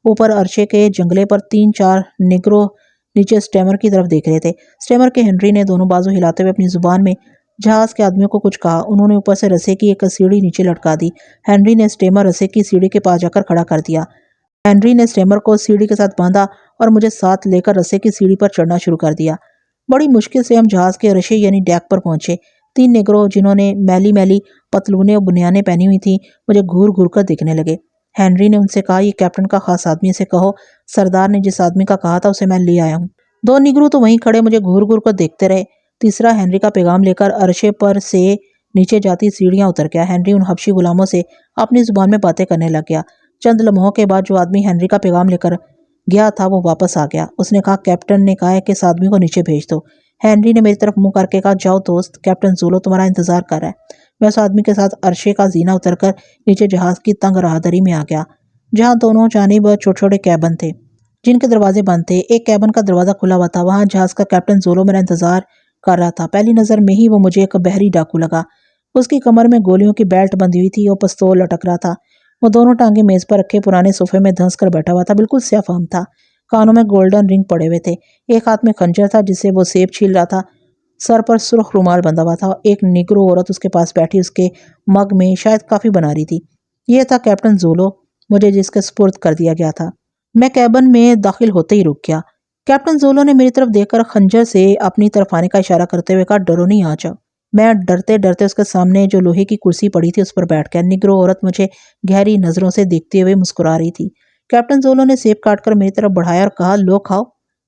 اوپر عرشے کے جنگلے پر 3-4 نیگرو نیچے اسٹیمر کی طرف دیکھ رہے تھے۔ اسٹیمر کے ہنری نے دونوں بازو ہلاتے ہوئے اپنی زبان میں جہاز کے آدمیوں کو کچھ کہا۔ انہوں نے اوپر سے رسے کی ایک سیڑھی نیچے لٹکا دی۔ ہنری نے اسٹیمر رسے کی سیڑھی کے پاس جا کر کھڑا کر دیا۔ ہنری نے اسٹیمر کو سیڑھی کے ساتھ باندھا اور مجھے ساتھ لے کر رسے کی سیڑھی پر چڑھنا شروع کر دیا۔ بڑی مشکل سے ہم جہاز کے عرشے یعنی ڈیک پر پہنچے۔ 3 نیگرو جنہوں نے میلی پتلونیں اور بنیانیں پہنی ہوئی تھیں مجھے گھور گھور کر دیکھنے لگے۔ ہنری نے ان سے کہا، یہ کیپٹن کا خاص آدمی، اسے کہو سردار نے جس آدمی کا کہا تھا اسے میں لے آیا ہوں۔ 2 نیگرو تو وہیں کھڑے مجھے گھور گھور کر دیکھتے رہے۔ تیسرا ہنری کا پیغام لے کر عرشے پر سے نیچے جاتی سیڑھیاں اتر گیا۔ ہنری ان حبشی غلاموں سے اپنی زبان میں باتیں کرنے لگ گیا۔ چند لمحوں کے بعد جو آدمی ہنری کا پیغام لے کر گیا تھا وہ واپس آ گیا۔ اس نے کہا، کیپٹن نے کہا ہے کہ اس آدمی کو نیچے بھیج دو۔ ہنری نے میری طرف منہ کر کے کہا، جاؤ دوست، کیپٹن زولو تمہارا انتظار کر رہا ہے۔ میں اس آدمی کے ساتھ عرشے کا زینہ اتر کر نیچے جہاز کی تنگ راہداری میں آ گیا جہاں دونوں جانب چھوٹے چھوٹے کیبن تھے جن کے دروازے بند تھے۔ ایک کیبن کا دروازہ کھلا ہوا تھا، وہاں جہاز کا کیپٹن زولو میرا انتظار کر رہا تھا۔ پہلی نظر میں ہی وہ مجھے ایک بحری ڈاکو لگا۔ اس کی کمر میں گولیوں کی بیلٹ بندھی ہوئی تھی اور پستول لٹک رہا تھا۔ وہ دونوں ٹانگیں میز پر رکھے پرانے صوفے میں دھنس کر بیٹھا ہوا تھا، بالکل سیاہ فام تھا۔ کانوں میں گولڈن رنگ پڑے ہوئے تھے۔ ایک ہاتھ میں خنجر تھا جس سے وہ سیب چھیل رہا تھا۔ سر پر سرخ رومال بندھا ہوا تھا۔ ایک نیگرو عورت اس کے پاس بیٹھی اس کے مگ میں شاید کافی بنا رہی تھی۔ یہ تھا کیپٹن زولو مجھے جس کے سپرد کر دیا گیا تھا۔ میں کیبن میں داخل ہوتے ہی رک گیا۔ کیپٹن زولو نے میری طرف دیکھ کر خنجر سے اپنی طرف آنے کا اشارہ کرتے ہوئے کہا، ڈرو نہیں، آ جاؤ۔ میں ڈرتے ڈرتے اس کے سامنے جو لوہے کی کرسی پڑی تھی اس پر بیٹھ گیا۔ نیگرو عورت مجھے گہری نظروں سے دیکھتے ہوئے مسکرا رہی تھی۔ کیپٹن زولو نے سیب کاٹ کر میری طرف بڑھایا اور کہا، لو کھاؤ۔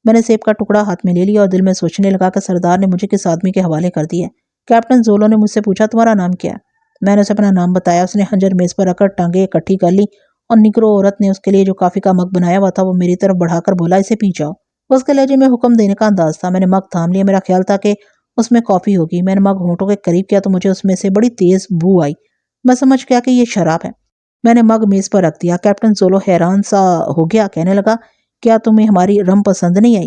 میں نے سیب کا ٹکڑا ہاتھ میں لے لیا اور دل میں سوچنے لگا کہ سردار نے مجھے کس آدمی کے حوالے کر دیا ہے۔ کیپٹن زولو نے مجھ سے پوچھا، تمہارا نام کیا ہے؟ میں نے اسے اپنا نام بتایا۔ اس نے خنجر میز پر رکھ کر ٹانگیں اکٹھی کر لی اور نیگرو عورت نے اس کے لیے جو کافی کا مگ بنایا ہوا تھا وہ میری طرف بڑھا کر بولا، اسے پی جاؤ۔ اس کے لہجے میں حکم دینے کا انداز تھا۔ میں نے مگ تھام لیا۔ میرا خیال تھا کہ اس میں کافی ہوگی۔ میں نے مگ ہونٹوں کے قریب کیا تو مجھے اس میں سے بڑی تیز بو آئی۔ میں سمجھ گیا کہ یہ شراب ہے۔ میں نے مگ میز پر رکھ دیا۔ کیپٹن زولو حیران سا ہو گیا، کہنے لگا، کیا تمہیں ہماری رم پسند نہیں آئی؟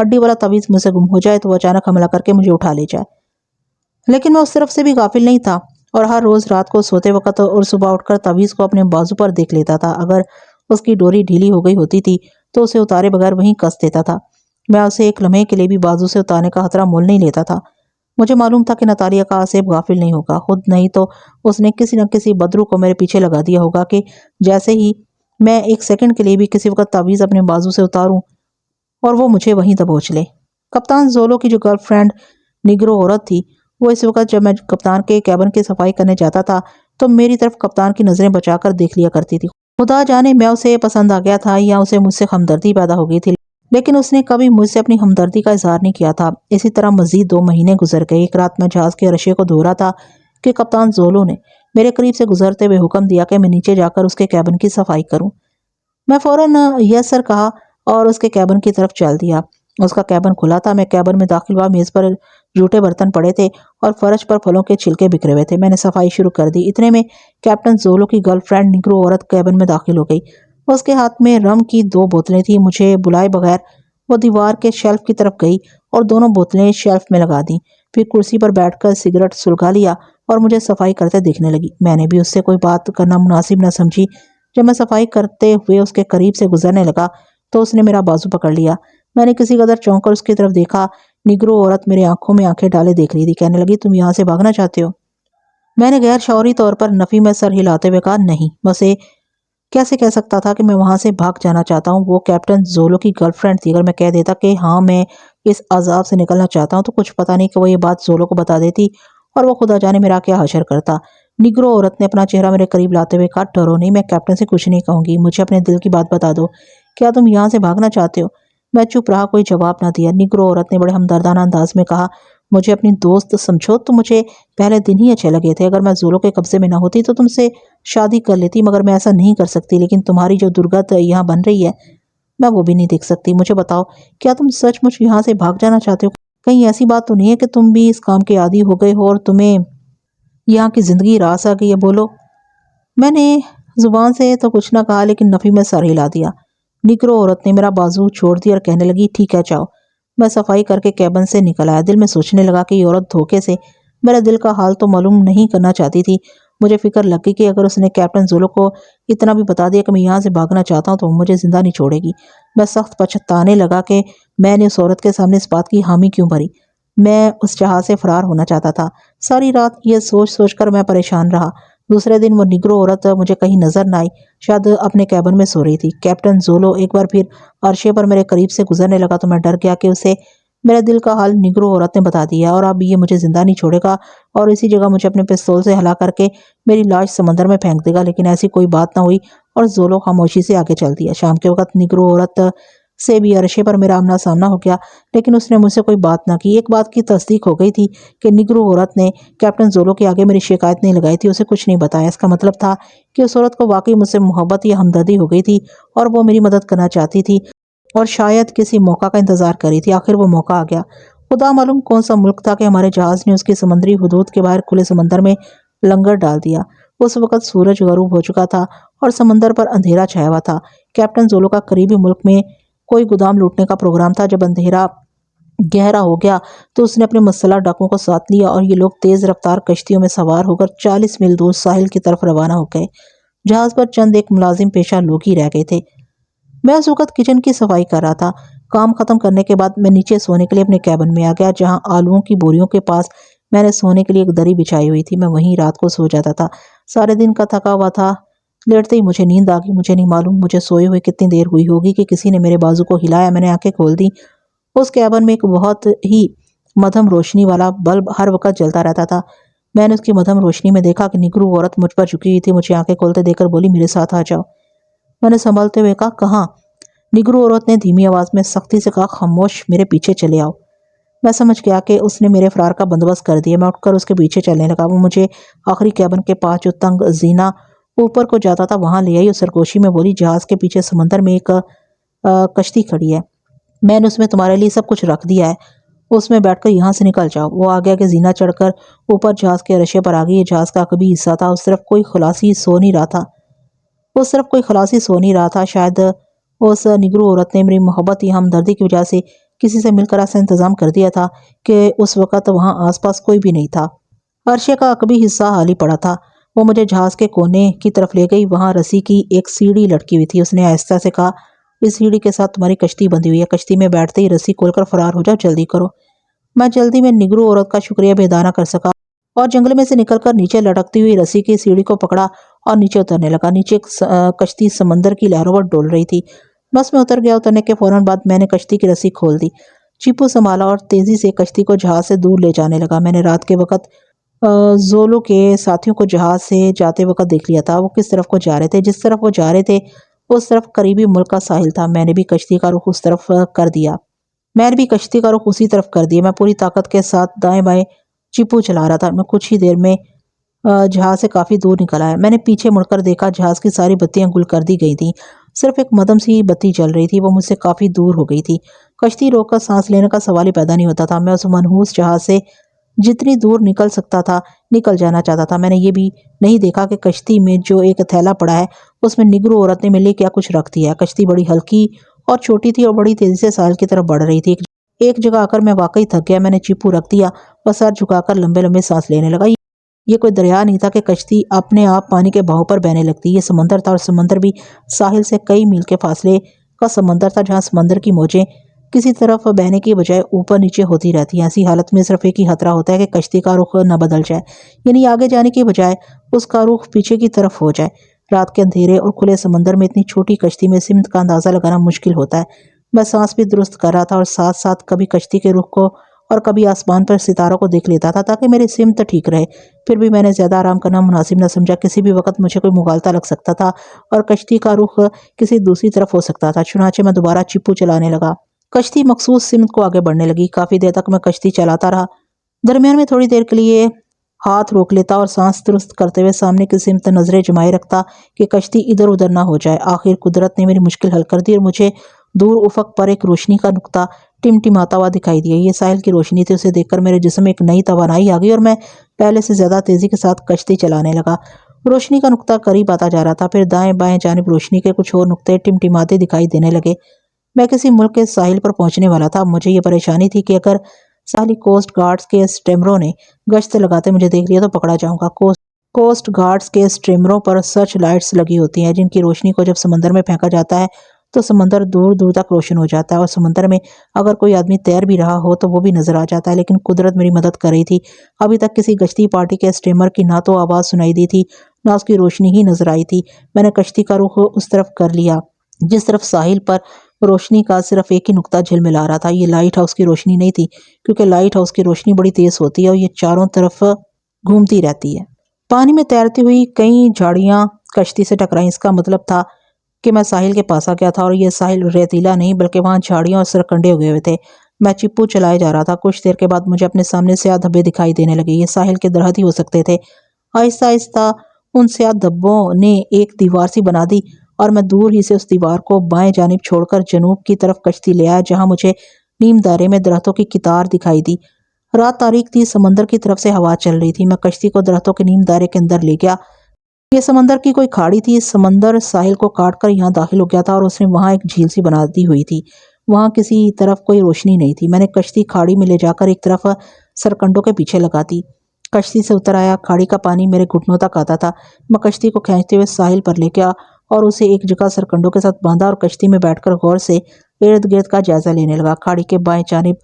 ہڈی والا تعویذ مجھ سے گم ہو جائے تو وہ اچانک حملہ کر کے مجھے اٹھا لے جائے۔ لیکن میں اس طرف سے بھی غافل نہیں تھا اور ہر روز رات کو سوتے وقت اور صبح اٹھ کر تعویذ کو اپنے بازو پر دیکھ لیتا تھا۔ اگر اس کی ڈوری ڈھیلی ہو گئی ہوتی تھی تو اسے اتارے بغیر وہیں کس دیتا تھا۔ میں اسے ایک لمحے کے لیے بھی بازو سے اتارنے کا خطرہ مول نہیں لیتا تھا۔ مجھے معلوم تھا کہ نتالیہ کا آصف غافل نہیں ہوگا، خود نہیں تو اس نے کسی نہ کسی بدرو کو میرے پیچھے لگا دیا ہوگا کہ جیسے ہی میں ایک سیکنڈ کے لیے بھی کسی وقت تعویذ اپنے بازو سے اتاروں اور وہ مجھے وہیں دبوچ لے۔ کپتان زولو کی جو گرل فرینڈ نیگرو عورت تھی، وہ اس وقت جب میں کپتان کے کیبن کی صفائی کرنے جاتا تھا تو میری طرف کپتان کی نظریں بچا کر دیکھ لیا کرتی تھی۔ خدا جانے میں اسے پسند آ گیا تھا یا اسے مجھ سے ہمدردی پیدا ہو گئی تھی، لیکن اس نے کبھی مجھ سے اپنی ہمدردی کا اظہار نہیں کیا تھا۔ اسی طرح مزید 2 مہینے گزر گئے۔ ایک رات میں جہاز کے رشے کو دھو رہا تھا کہ کپتان زولو نے میرے قریب سے گزرتے ہوئے حکم دیا کہ میں نیچے جا کر اس کے کیبن کی صفائی کروں۔ میں فوراً یس سر کہا اور اس کے کیبن کی طرف چل دیا۔ اس کا کیبن کھلا تھا۔ میں کیبن میں داخل ہوا۔ میز پر جھوٹے برتن پڑے تھے اور فرش پر پھلوں کے چھلکے بکھرے ہوئے تھے۔ میں نے صفائی شروع کر دی۔ اتنے میں کیپٹن زولو کی گرل فرینڈ نیگرو عورت کیبن میں داخل ہو گئی۔ اس کے ہاتھ میں رم کی 2 بوتلیں تھیں۔ مجھے بلائے بغیر وہ دیوار کے شیلف کی طرف گئی اور دونوں بوتلیں شیلف میں لگا دیں۔ پھر کرسی پر بیٹھ کر سگریٹ سلگا لیا اور مجھے صفائی کرتے دیکھنے لگی۔ میں نے بھی اس سے کوئی بات کرنا مناسب نہ سمجھی۔ جب میں صفائی کرتے ہوئے اس کے قریب سے گزرنے لگا تو اس نے میرا بازو پکڑ لیا۔ میں نے کسی قدر چونک کر اس کی طرف دیکھا۔ نیگرو عورت میرے آنکھوں میں آنکھیں ڈالے دیکھ رہی تھی۔ کہنے لگی، تم یہاں سے بھاگنا چاہتے ہو؟ میں نے غیر شعوری طور پر نفی میں سر ہلاتے ہوئے کہا، نہیں۔ بس کیسے کہہ سکتا تھا کہ میں وہاں سے بھاگ جانا چاہتا ہوں؟ وہ کیپٹن زولو کی گرل فرینڈ تھی۔ اگر میں کہہ دیتا کہ ہاں میں اس عذاب سے نکلنا چاہتا ہوں تو کچھ پتا نہیں کہ وہ یہ بات زولو کو بتا دیتی اور وہ خدا جانے میرا کیا حشر کرتا۔ نیگرو عورت نے اپنا چہرہ میرے قریب لاتے ہوئے کہا، ڈرو نہیں، میں کیپٹن سے کچھ نہیں کہوں گی، مجھے اپنے دل کی بات بتا دو، کیا تم یہاں سے بھاگنا چاہتے ہو؟ میں چپ رہا، کوئی جواب نہ دیا۔ نیگرو عورت نے بڑے ہمدردانہ انداز میں کہا، مجھے اپنی دوست سمجھو، تم مجھے پہلے دن ہی اچھے لگے تھے۔ اگر میں زولو کے قبضے میں نہ ہوتی تو تم سے شادی کر لیتی، مگر میں ایسا نہیں کر سکتی۔ لیکن تمہاری جو درگت یہاں بن رہی ہے میں وہ بھی نہیں دیکھ سکتی۔ مجھے بتاؤ، کیا تم سچ مچ یہاں سے بھاگ جانا چاہتے ہو؟ کہیں ایسی بات تو نہیں ہے کہ تم بھی اس کام کے عادی ہو گئے ہو اور تمہیں یہاں کی زندگی راس آ گئی ہے؟ بولو۔ میں نے زبان سے تو کچھ نہ کہا لیکن نفی میں سر ہلا دیا۔ نیگرو عورت نے میرا بازو چھوڑ دیا اور کہنے لگی، ٹھیک ہے جاؤ۔ میں صفائی کر کے کیبن سے نکل آیا۔ دل میں سوچنے لگا کہ یہ عورت دھوکے سے میرے دل کا حال تو معلوم نہیں کرنا چاہتی تھی۔ مجھے فکر لگ گئی کہ اگر اس نے کیپٹن زولو کو اتنا بھی بتا دیا کہ میں یہاں سے بھاگنا چاہتا ہوں تو وہ مجھے زندہ نہیں چھوڑے گی۔ میں سخت پچھتانے لگا کہ میں نے اس عورت کے سامنے اس بات کی حامی کیوں بھری۔ میں اس جہاز سے فرار ہونا چاہتا تھا۔ ساری رات یہ سوچ سوچ کر میں پریشان رہا۔ دوسرے دن وہ نیگرو عورت مجھے کہیں نظر نہ آئی، شاید اپنے کیبن میں سو رہی تھی۔ کیپٹن زولو ایک بار پھر عرشے پر میرے قریب سے گزرنے لگا تو میں ڈر گیا کہ اسے میرے دل کا حال نیگرو عورت نے بتا دیا اور اب یہ مجھے زندہ نہیں چھوڑے گا اور اسی جگہ مجھے اپنے پستول سے ہلا کر کے میری لاش سمندر میں پھینک دے گا۔ لیکن ایسی کوئی بات نہ ہوئی اور زولو خاموشی سے آگے چل دیا۔ شام کے وقت نیگرو عورت سے بھی عرشے پر میرا آمنا سامنا ہو گیا، لیکن اس نے مجھ سے کوئی بات نہ کی۔ ایک بات کی تصدیق ہو گئی تھی کہ نیگرو عورت نے کیپٹن زولو کے آگے میری شکایت نہیں لگائی تھی، اسے کچھ نہیں بتایا۔ اس کا مطلب تھا کہ اس عورت کو واقعی مجھ سے محبت یا ہمدردی ہو گئی تھی اور وہ میری مدد کرنا چاہتی تھی اور شاید کسی موقع کا انتظار کر رہی تھی۔ آخر وہ موقع آ گیا۔ خدا معلوم کون سا ملک تھا کہ ہمارے جہاز نے اس کی سمندری حدود کے باہر کھلے سمندر میں لنگر ڈال دیا۔ اس وقت سورج غروب ہو چکا تھا اور سمندر پر اندھیرا چھایا ہوا تھا۔ کیپٹن زولو کا قریبی ملک میں کوئی گودام لوٹنے کا پروگرام تھا۔ جب اندھیرا گہرا ہو گیا تو اس نے اپنے مسلح ڈاکوؤں کو ساتھ لیا اور یہ لوگ تیز رفتار کشتیوں میں سوار ہو کر 40 میل دور ساحل کی طرف روانہ ہو گئے۔ جہاز پر چند ایک ملازم پیشہ لوگ ہی رہ گئے تھے۔ میں اس وقت کچن کی صفائی کر رہا تھا۔ کام ختم کرنے کے بعد میں نیچے سونے کے لیے اپنے کیبن میں آ گیا، جہاں آلووں کی بوریوں کے پاس میں نے سونے کے لیے ایک دری بچھائی ہوئی تھی۔ میں وہیں رات کو سو جاتا تھا۔ سارے دن کا تھکا ہوا تھا۔ لیٹتے ہی مجھے نیند آ گئی۔ مجھے نہیں معلوم مجھے سوئے ہوئے کتنی دیر ہوئی ہوگی کہ کسی نے میرے بازو کو ہلایا۔ میں نے آنکھیں کھول دی۔ اس کیبن میں ایک بہت ہی مدھم روشنی والا بلب ہر وقت جلتا رہتا تھا۔ میں نے اس کی مدھم روشنی میں دیکھا کہ نیگرو عورت مجھ پر جھکی ہوئی تھی۔ مجھے آنکھیں کھولتے دیکھ کر بولی، میرے ساتھ آ جاؤ۔ میں نے سنبھلتے ہوئے کہا، کہاں؟ نیگرو عورت نے دھیمی آواز میں سختی سے کہا، خاموش، میرے پیچھے چلے آؤ۔ میں سمجھ گیا کہ اس نے میرے فرار کا بندوبست کر دیا۔ میں اٹھ کر اس کے پیچھے چلنے لگا۔ وہ مجھے آخری کیبن کے پاس جو تنگ زینہ اوپر کو جاتا تھا وہاں لے آئی اور سرگوشی میں بولی، جہاز کے پیچھے سمندر میں ایک کشتی کھڑی ہے، میں نے اس میں تمہارے لیے سب کچھ رکھ دیا ہے، اس میں بیٹھ کر یہاں سے نکل جاؤ۔ وہ آگے آگے زینہ چڑھ کر اوپر جہاز کے رشے پر آ گئی۔ یہ جہاز کا کبھی حصہ تھا۔ اس طرف کوئی خلاصی سو نہیں رہا تھا۔ شاید اس نیگرو عورت نے میری محبت یا ہمدردی کی وجہ سے کسی سے مل کر ایسا انتظام کر دیا تھا کہ اس وقت وہاں آس پاس کوئی بھی نہیں تھا۔ عرشے کا عقبی حصہ خالی پڑا تھا۔ وہ مجھے جہاز کے کونے کی طرف لے گئی۔ وہاں رسی کی ایک سیڑھی لٹکی ہوئی تھی۔ اس نے آہستہ سے کہا، اس سیڑھی کے ساتھ تمہاری کشتی بندھی ہوئی ہے، کشتی میں بیٹھتے ہی رسی کھول کر فرار ہو جاؤ، جلدی کرو۔ میں جلدی میں نگرو عورت کا شکریہ بھی ادا نہ کر سکا اور جنگل میں سے نکل کر نیچے لٹکتی ہوئی رسی کی سیڑھی کو پکڑا اور نیچے اترنے لگا۔ نیچے کشتی سمندر کی لہروں پر ڈول رہی تھی۔ بس میں اتر گیا۔ اترنے کے فوراً بعد میں نے کشتی کی رسی کھول دی، چیپو سنبھالا اور تیزی سے کشتی کو جہاز سے دور لے جانے لگا۔ میں نے رات کے وقت زولو کے ساتھیوں کو جہاز سے جاتے وقت دیکھ لیا تھا۔ وہ کس طرف کو جا رہے تھے، جس طرف وہ جا رہے تھے اس طرف قریبی ملک کا ساحل تھا۔ میں نے بھی کشتی کا رخ اسی طرف کر دیا۔ میں پوری طاقت کے ساتھ دائیں بائیں چیپو چلا رہا تھا۔ میں کچھ ہی دیر میں جہاز سے کافی دور نکل آیا۔ میں نے پیچھے مڑ کر دیکھا، جہاز کی ساری بتیاں گل کر دی گئی تھیں، صرف ایک مدھم سی بتی جل رہی تھی۔ وہ مجھ سے کافی دور ہو گئی تھی۔ کشتی روک کر سانس لینے کا سوال ہی پیدا نہیں ہوتا تھا۔ میں اس منحوس جہاز سے جتنی دور نکل سکتا تھا نکل جانا چاہتا تھا۔ میں نے یہ بھی نہیں دیکھا کہ کشتی میں جو ایک تھیلا پڑا ہے اس میں نگرو عورت نے میرے لیے کیا کچھ رکھ دیا ہے۔ کشتی بڑی ہلکی اور چھوٹی تھی اور بڑی تیزی سے ساحل کی طرف بڑھ رہی تھی۔ ایک جگہ آ کر میں واقعی تھک گیا۔ میں نے چیپو رکھ دیا اور سر جھکا کر لمبے لمبے سانس لینے لگا۔ یہ کوئی دریا نہیں تھا کہ کشتی اپنے آپ پانی کے بہاؤ پر بہنے لگتی۔ یہ سمندر تھا، اور سمندر بھی ساحل سے کئی میل کے فاصلے کا سمندر تھا، جہاں سمندر کی موجیں کسی طرف بہنے کی بجائے اوپر نیچے ہوتی رہتی ہیں۔ ایسی حالت میں صرف ایک ہی خطرہ ہوتا ہے کہ کشتی کا رخ نہ بدل جائے، یعنی آگے جانے کی بجائے اس کا رخ پیچھے کی طرف ہو جائے۔ رات کے اندھیرے اور کھلے سمندر میں اتنی چھوٹی کشتی میں سمت کا اندازہ لگانا مشکل ہوتا ہے۔ میں سانس بھی درست کر رہا تھا اور ساتھ ساتھ کبھی کشتی کے رخ کو اور کبھی آسمان پر ستاروں کو دیکھ لیتا تھا تاکہ میری سمت ٹھیک رہے۔ پھر بھی میں نے زیادہ آرام کرنا مناسب نہ سمجھا۔ کسی بھی وقت مجھے کوئی مغالطہ لگ سکتا تھا اور کشتی کا رخ کسی دوسری طرف ہو سکتا تھا۔ چنانچہ میں دوبارہ چیپو چلانے لگا۔ کشتی مخصوص سمت کو آگے بڑھنے لگی۔ کافی دیر تک میں کشتی چلاتا رہا، درمیان میں تھوڑی دیر کے لیے ہاتھ روک لیتا اور سانس درست کرتے ہوئے سامنے کی سمت نظریں جمائے رکھتا کہ کشتی ادھر ادھر نہ ہو جائے۔ آخر قدرت نے میری مشکل حل کر دی اور مجھے دور افق پر ایک روشنی کا نقطہ ٹمٹماتا ہوا دکھائی دیا۔ یہ ساحل کی روشنی تھی۔ اسے دیکھ کر میرے جسم میں ایک نئی توانائی آ گئی اور میں پہلے سے زیادہ تیزی کے ساتھ کشتی چلانے لگا۔ روشنی کا نقطہ قریب آتا جا رہا تھا، پھر دائیں بائیں جانب روشنی کے کچھ اور نقطے ٹمٹماتے دکھائی دینے لگے۔ میں کسی ملک کے ساحل پر پہنچنے والا تھا۔ مجھے یہ پریشانی تھی کہ اگر ساحلی کوسٹ گارڈز کے اسٹیمروں نے گشت لگاتے مجھے دیکھ لیا تو پکڑا جاؤں گا۔ کوسٹ گارڈز کے اسٹیمروں پر سرچ لائٹس لگی ہوتی ہیں، جن کی روشنی کو جب سمندر میں پھینکا جاتا ہے تو سمندر دور دور تک روشن ہو جاتا ہے، اور سمندر میں اگر کوئی آدمی تیر بھی رہا ہو تو وہ بھی نظر آ جاتا ہے۔ لیکن قدرت میری مدد کر رہی تھی۔ ابھی تک کسی گشتی پارٹی کے اسٹیمر کی نہ تو آواز سنائی دی تھی، نہ اس کی روشنی ہی نظر آئی تھی۔ میں نے کشتی کا رخ اس طرف کر لیا جس طرف ساحل پر روشنی کا صرف ایک ہی نقطہ جھلملا رہا تھا۔ یہ لائٹ ہاؤس کی روشنی نہیں تھی، کیونکہ لائٹ ہاؤس کی روشنی بڑی تیز ہوتی ہے اور یہ چاروں طرف گھومتی رہتی ہے۔ پانی میں تیرتی ہوئی کئی جھاڑیاں کشتی سے ٹکرائیں۔ اس کا مطلب تھا کہ میں ساحل کے پاس آ گیا تھا، اور یہ ساحل ریتیلا نہیں بلکہ وہاں جھاڑیاں اور سرکنڈے اگے ہوئے تھے۔ میں چپو چلائے جا رہا تھا۔ کچھ دیر کے بعد مجھے اپنے سامنے سیاہ دھبے دکھائی دینے لگے۔ یہ ساحل کے درحد ہی ہو سکتے تھے۔ آہستہ آہستہ ان سیاہ دھبوں نے ایک دیوار سی بنا دی اور میں دور ہی سے اس دیوار کو بائیں جانب چھوڑ کر جنوب کی طرف کشتی لے آیا، جہاں مجھے نیم دائرے میں درختوں کی قطار دکھائی دی۔ رات تاریک تھی، سمندر کی طرف سے ہوا چل رہی تھی۔ میں کشتی کو درختوں کے نیم دائرے کے اندر لے گیا۔ یہ سمندر کی کوئی کھاڑی تھی۔ سمندر ساحل کو کاٹ کر یہاں داخل ہو گیا تھا اور اس نے وہاں ایک جھیل سی بنا دی ہوئی تھی۔ وہاں کسی طرف کوئی روشنی نہیں تھی۔ میں نے کشتی کھاڑی میں لے جا کر ایک طرف سرکنڈوں کے پیچھے لگا دی۔ کشتی سے اتر آیا۔ کھاڑی کا پانی میرے گھٹنوں تک آتا تھا۔ میں کشتی کو کھینچتے ہوئے ساحل پر لے گیا اور اسے ایک جگہ سرکنڈوں کے ساتھ باندھا اور کشتی میں بیٹھ کر غور سے ارد گرد کا جائزہ لینے لگا۔ کھاڑی کے بائیں جانب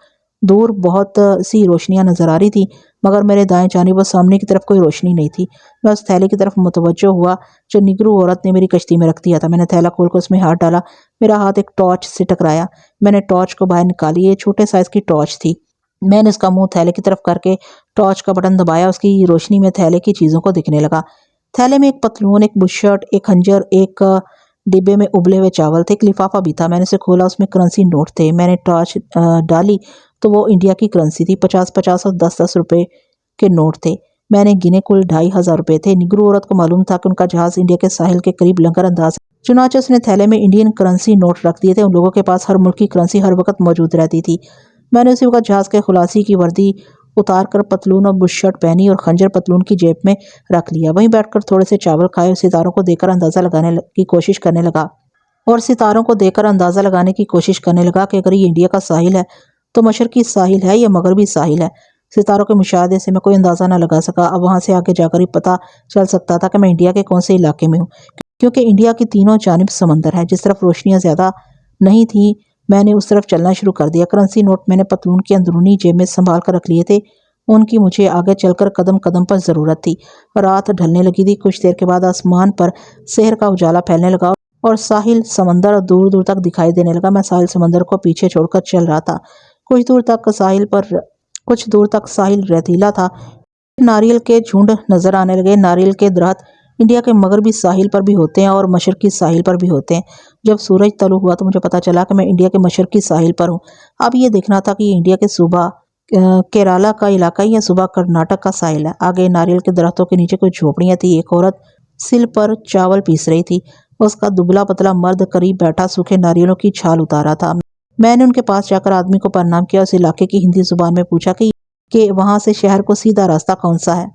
دور بہت سی روشنیاں نظر آ رہی تھی، مگر میرے دائیں جانب اور سامنے کی طرف کوئی روشنی نہیں تھی۔ میں اس تھیلے کی طرف متوجہ ہوا جو نگرو عورت نے میری کشتی میں رکھ دیا تھا۔ میں نے تھیلا کھول کر اس میں ہاتھ ڈالا۔ میرا ہاتھ ایک ٹارچ سے ٹکرایا۔ میں نے ٹارچ کو باہر نکالی۔ یہ چھوٹے سائز کی ٹارچ تھی۔ میں نے اس کا منہ تھیلے کی طرف کر کے ٹارچ کا بٹن دبایا۔ اس کی روشنی میں تھیلے کی چیزوں کو دکھنے لگا۔ تھیلے میں ایک پتلون، ایک بشرٹ، ایک خنجر، ایک ڈبے میں ابلے ہوئے چاول تھے، ایک لفافہ بھی تھا۔ میں نے اسے کھولا، اس میں کرنسی نوٹ تھے۔ میں نے ٹارچ ڈالی تو وہ انڈیا کی کرنسی تھی۔ 50 اور 10 روپے کے نوٹ تھے۔ میں نے گنے، کل 2500 روپے تھے۔ نگرو عورت کو معلوم تھا کہ ان کا جہاز انڈیا کے ساحل کے قریب لنگر انداز ہے، چنانچہ اس نے تھیلے میں انڈین کرنسی نوٹ رکھ دیے تھے۔ ان لوگوں کے پاس ہر ملک کی کرنسی ہر وقت موجود رہتی تھی۔ میں نے اسی وقت جہاز کے خلاصی کی وردی اتار کر پتلون اور بشرٹ پہنی اور خنجر پتلون کی جیب میں رکھ لیا۔ وہیں بیٹھ کر تھوڑے سے چاول کھائے اور ستاروں کو دیکھ کر اندازہ لگانے کی کوشش کرنے لگا اور ستاروں کو دیکھ کر اندازہ لگانے کی کوشش کرنے لگا کہ اگر یہ انڈیا کا ساحل ہے تو مشرقی ساحل ہے یا مغربی ساحل ہے۔ ستاروں کے مشاہدے سے میں کوئی اندازہ نہ لگا سکا۔ اب وہاں سے آگے جا کر ہی پتہ چل سکتا تھا کہ میں انڈیا کے کون سے علاقے میں ہوں، کیونکہ انڈیا کی تینوں جانب سمندر ہے۔ جس طرف روشنیاں زیادہ نہیں تھیں میں نے اس طرف چلنا شروع کر دیا۔ کرنسی نوٹ میں نے پتلون کی اندرونی جیب میں سنبھال کر رکھ لیے تھے، ان کی مجھے آگے چل کر قدم قدم پر ضرورت تھی۔ رات ڈھلنے لگی تھی۔ کچھ دیر کے بعد آسمان پر سحر کا اجالا پھیلنے لگا اور ساحل سمندر دور دور تک دکھائی دینے لگا۔ میں ساحل سمندر کو پیچھے چھوڑ کر چل رہا تھا۔ کچھ دور تک ساحل ریتیلا تھا۔ ناریل کے جھنڈ نظر آنے لگے۔ ناریل کے درخت انڈیا کے مغربی ساحل پر بھی ہوتے ہیں اور مشرقی ساحل پر بھی ہوتے ہیں۔ جب سورج طلوع ہوا تو مجھے پتا چلا کہ میں انڈیا کے مشرقی ساحل پر ہوں۔ اب یہ دیکھنا تھا کہ یہ انڈیا کے صوبہ کیرالا کا علاقہ یا صوبہ کرناٹک کا ساحل ہے۔ آگے ناریل کے درختوں کے نیچے کچھ جھوپڑیاں تھی۔ ایک عورت سل پر چاول پیس رہی تھی۔ اس کا دبلا پتلا مرد قریب بیٹھا سوکھے ناریلوں کی چھال اتار رہا تھا۔ میں نے ان کے پاس جا کر آدمی کو پرنام کیا، اس علاقے کی ہندی زبان میں پوچھا کہ وہاں سے شہر کو سیدھا راستہ کون سا ہے۔